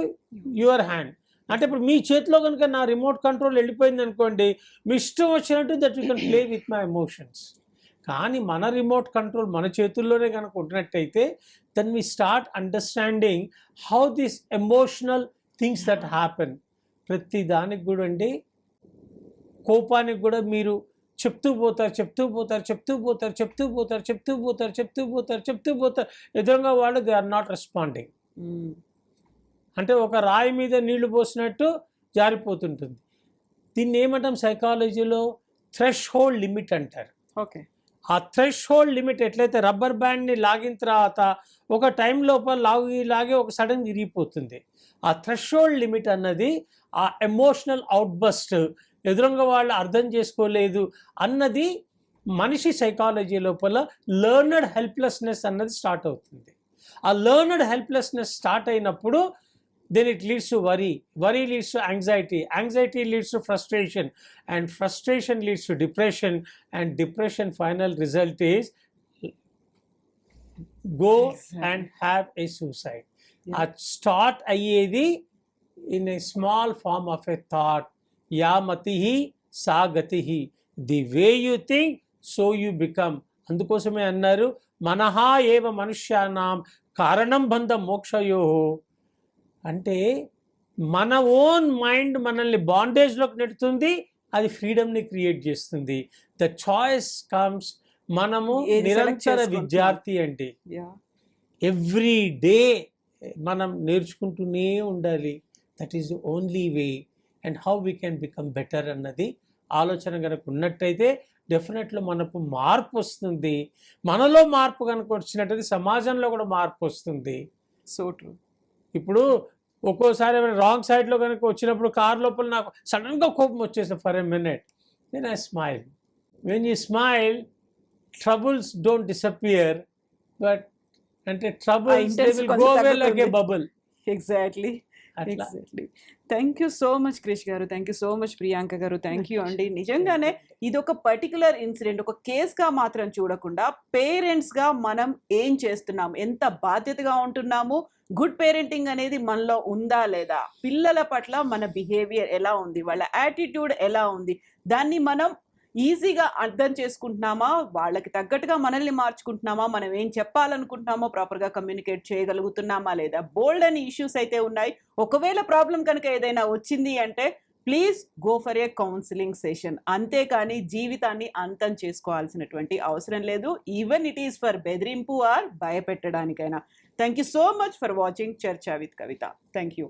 your hand. అంటే ఇప్పుడు మీ చేతిలో కనుక నా రిమోట్ కంట్రోల్ వెళ్ళిపోయింది అనుకోండి, మీ ఇష్టం వచ్చినట్టు that you can play with my emotions. కానీ మన రిమోట్ కంట్రోల్ మన చేతుల్లోనే కనుక ఉంటున్నట్టయితే then we start understanding how this emotional things that happen. ప్రతి దానికి కూడా అండి, కోపానికి కూడా మీరు చెప్తూ పోతారు, ఎదురుగా వాళ్ళు they are not responding. Hmm. అంటే ఒక రాయి మీద నీళ్లు పోసినట్టు జారిపోతుంటుంది. దీన్ని ఏమంటాం సైకాలజీలో థ్రెష్ హోల్డ్ లిమిట్ అంటారు. Okay. ఆ థ్రెష్ హోల్డ్ లిమిట్ ఎట్లయితే రబ్బర్ బ్యాండ్ని లాగిన తర్వాత ఒక టైం లోపల లాగే ఒక సడన్ విరిగిపోతుంది. ఆ థ్రెష్ హోల్డ్ లిమిట్ అన్నది ఆ ఎమోషనల్ అవుట్బస్ట్, ఎదురుగా వాళ్ళు అర్థం చేసుకోలేదు అన్నది మనిషి సైకాలజీ లోపల లెర్నడ్ హెల్ప్లెస్నెస్ అన్నది స్టార్ట్ అవుతుంది. ఆ లెర్నడ్ హెల్ప్లెస్నెస్ స్టార్ట్ అయినప్పుడు then it leads to worry leads to anxiety leads to frustration, and frustration leads to depression, and depression final result is go Exactly. and have a suicide. Yeah. A start ayyedi in a small form of a thought, ya matihi sa gatihi, the way you think so you become. అందుకోసమే అన్నారు మనహా ఏవ మనుష్యానాం కారణం బంధ మోక్షయో. అంటే మన own mind మనల్ని బాండేజ్లోకి నెడుతుంది, అది ఫ్రీడమ్ని create చేస్తుంది. The choice comes. మనము ఏది select నిరంతర చేసుకుంటున్నాం. విద్యార్థి అండి. యా ఎవ్రీ డే మనం నేర్చుకుంటూనే ఉండాలి. That is the only way. And how we can become better అన్నది ఆలోచన కనుక ఉన్నట్టయితే డెఫినెట్లో మనకు మార్పు వస్తుంది. మనలో మార్పు కనుక వచ్చినట్టయితే సమాజంలో కూడా మార్పు వస్తుంది. So true. ఇప్పుడు ఒక్కోసారి రాంగ్ సైడ్లో కనుక వచ్చినప్పుడు కార్ లోపల నాకు సడన్గా కోపం వచ్చేస్తుంది for a minute. Then I smile. When you smile, troubles don't disappear, but అంటే troubles they will go away like a bubble. Exactly. అట్లా exactly. Thank you so much Krish garu, thank you so much Priyanka garu, thank you అండి. నిజంగానే ఇది ఒక particular incident, ఒక కేస్గా మాత్రం చూడకుండా పేరెంట్స్గా మనం ఏం చేస్తున్నాం, ఎంత బాధ్యతగా ఉంటున్నాము, గుడ్ పేరెంటింగ్ అనేది మనలో ఉందా లేదా, పిల్లల పట్ల మన బిహేవియర్ ఎలా ఉంది, వాళ్ళ యాటిట్యూడ్ ఎలా ఉంది, దాన్ని మనం ఈజీగా అర్థం చేసుకుంటున్నామా, వాళ్ళకి తగ్గట్టుగా మనల్ని మార్చుకుంటున్నామా, మనం ఏం చెప్పాలనుకుంటున్నామో ప్రాపర్గా కమ్యూనికేట్ చేయగలుగుతున్నామా లేదా, బోల్డ్ అని ఇష్యూస్ అయితే ఉన్నాయి. ఒకవేళ ప్రాబ్లం కనుక ఏదైనా వచ్చింది అంటే please go for a counselling session. అంతేకాని జీవితాన్ని అంతం చేసుకోవాల్సినటువంటి అవసరం లేదు. ఈవెన్ ఇట్ ఈస్ ఫర్ బెదిరింపు ఆర్ భయపెట్టడానికైనా. Thank you so much for watching Charcha with Kavitha. Thank you.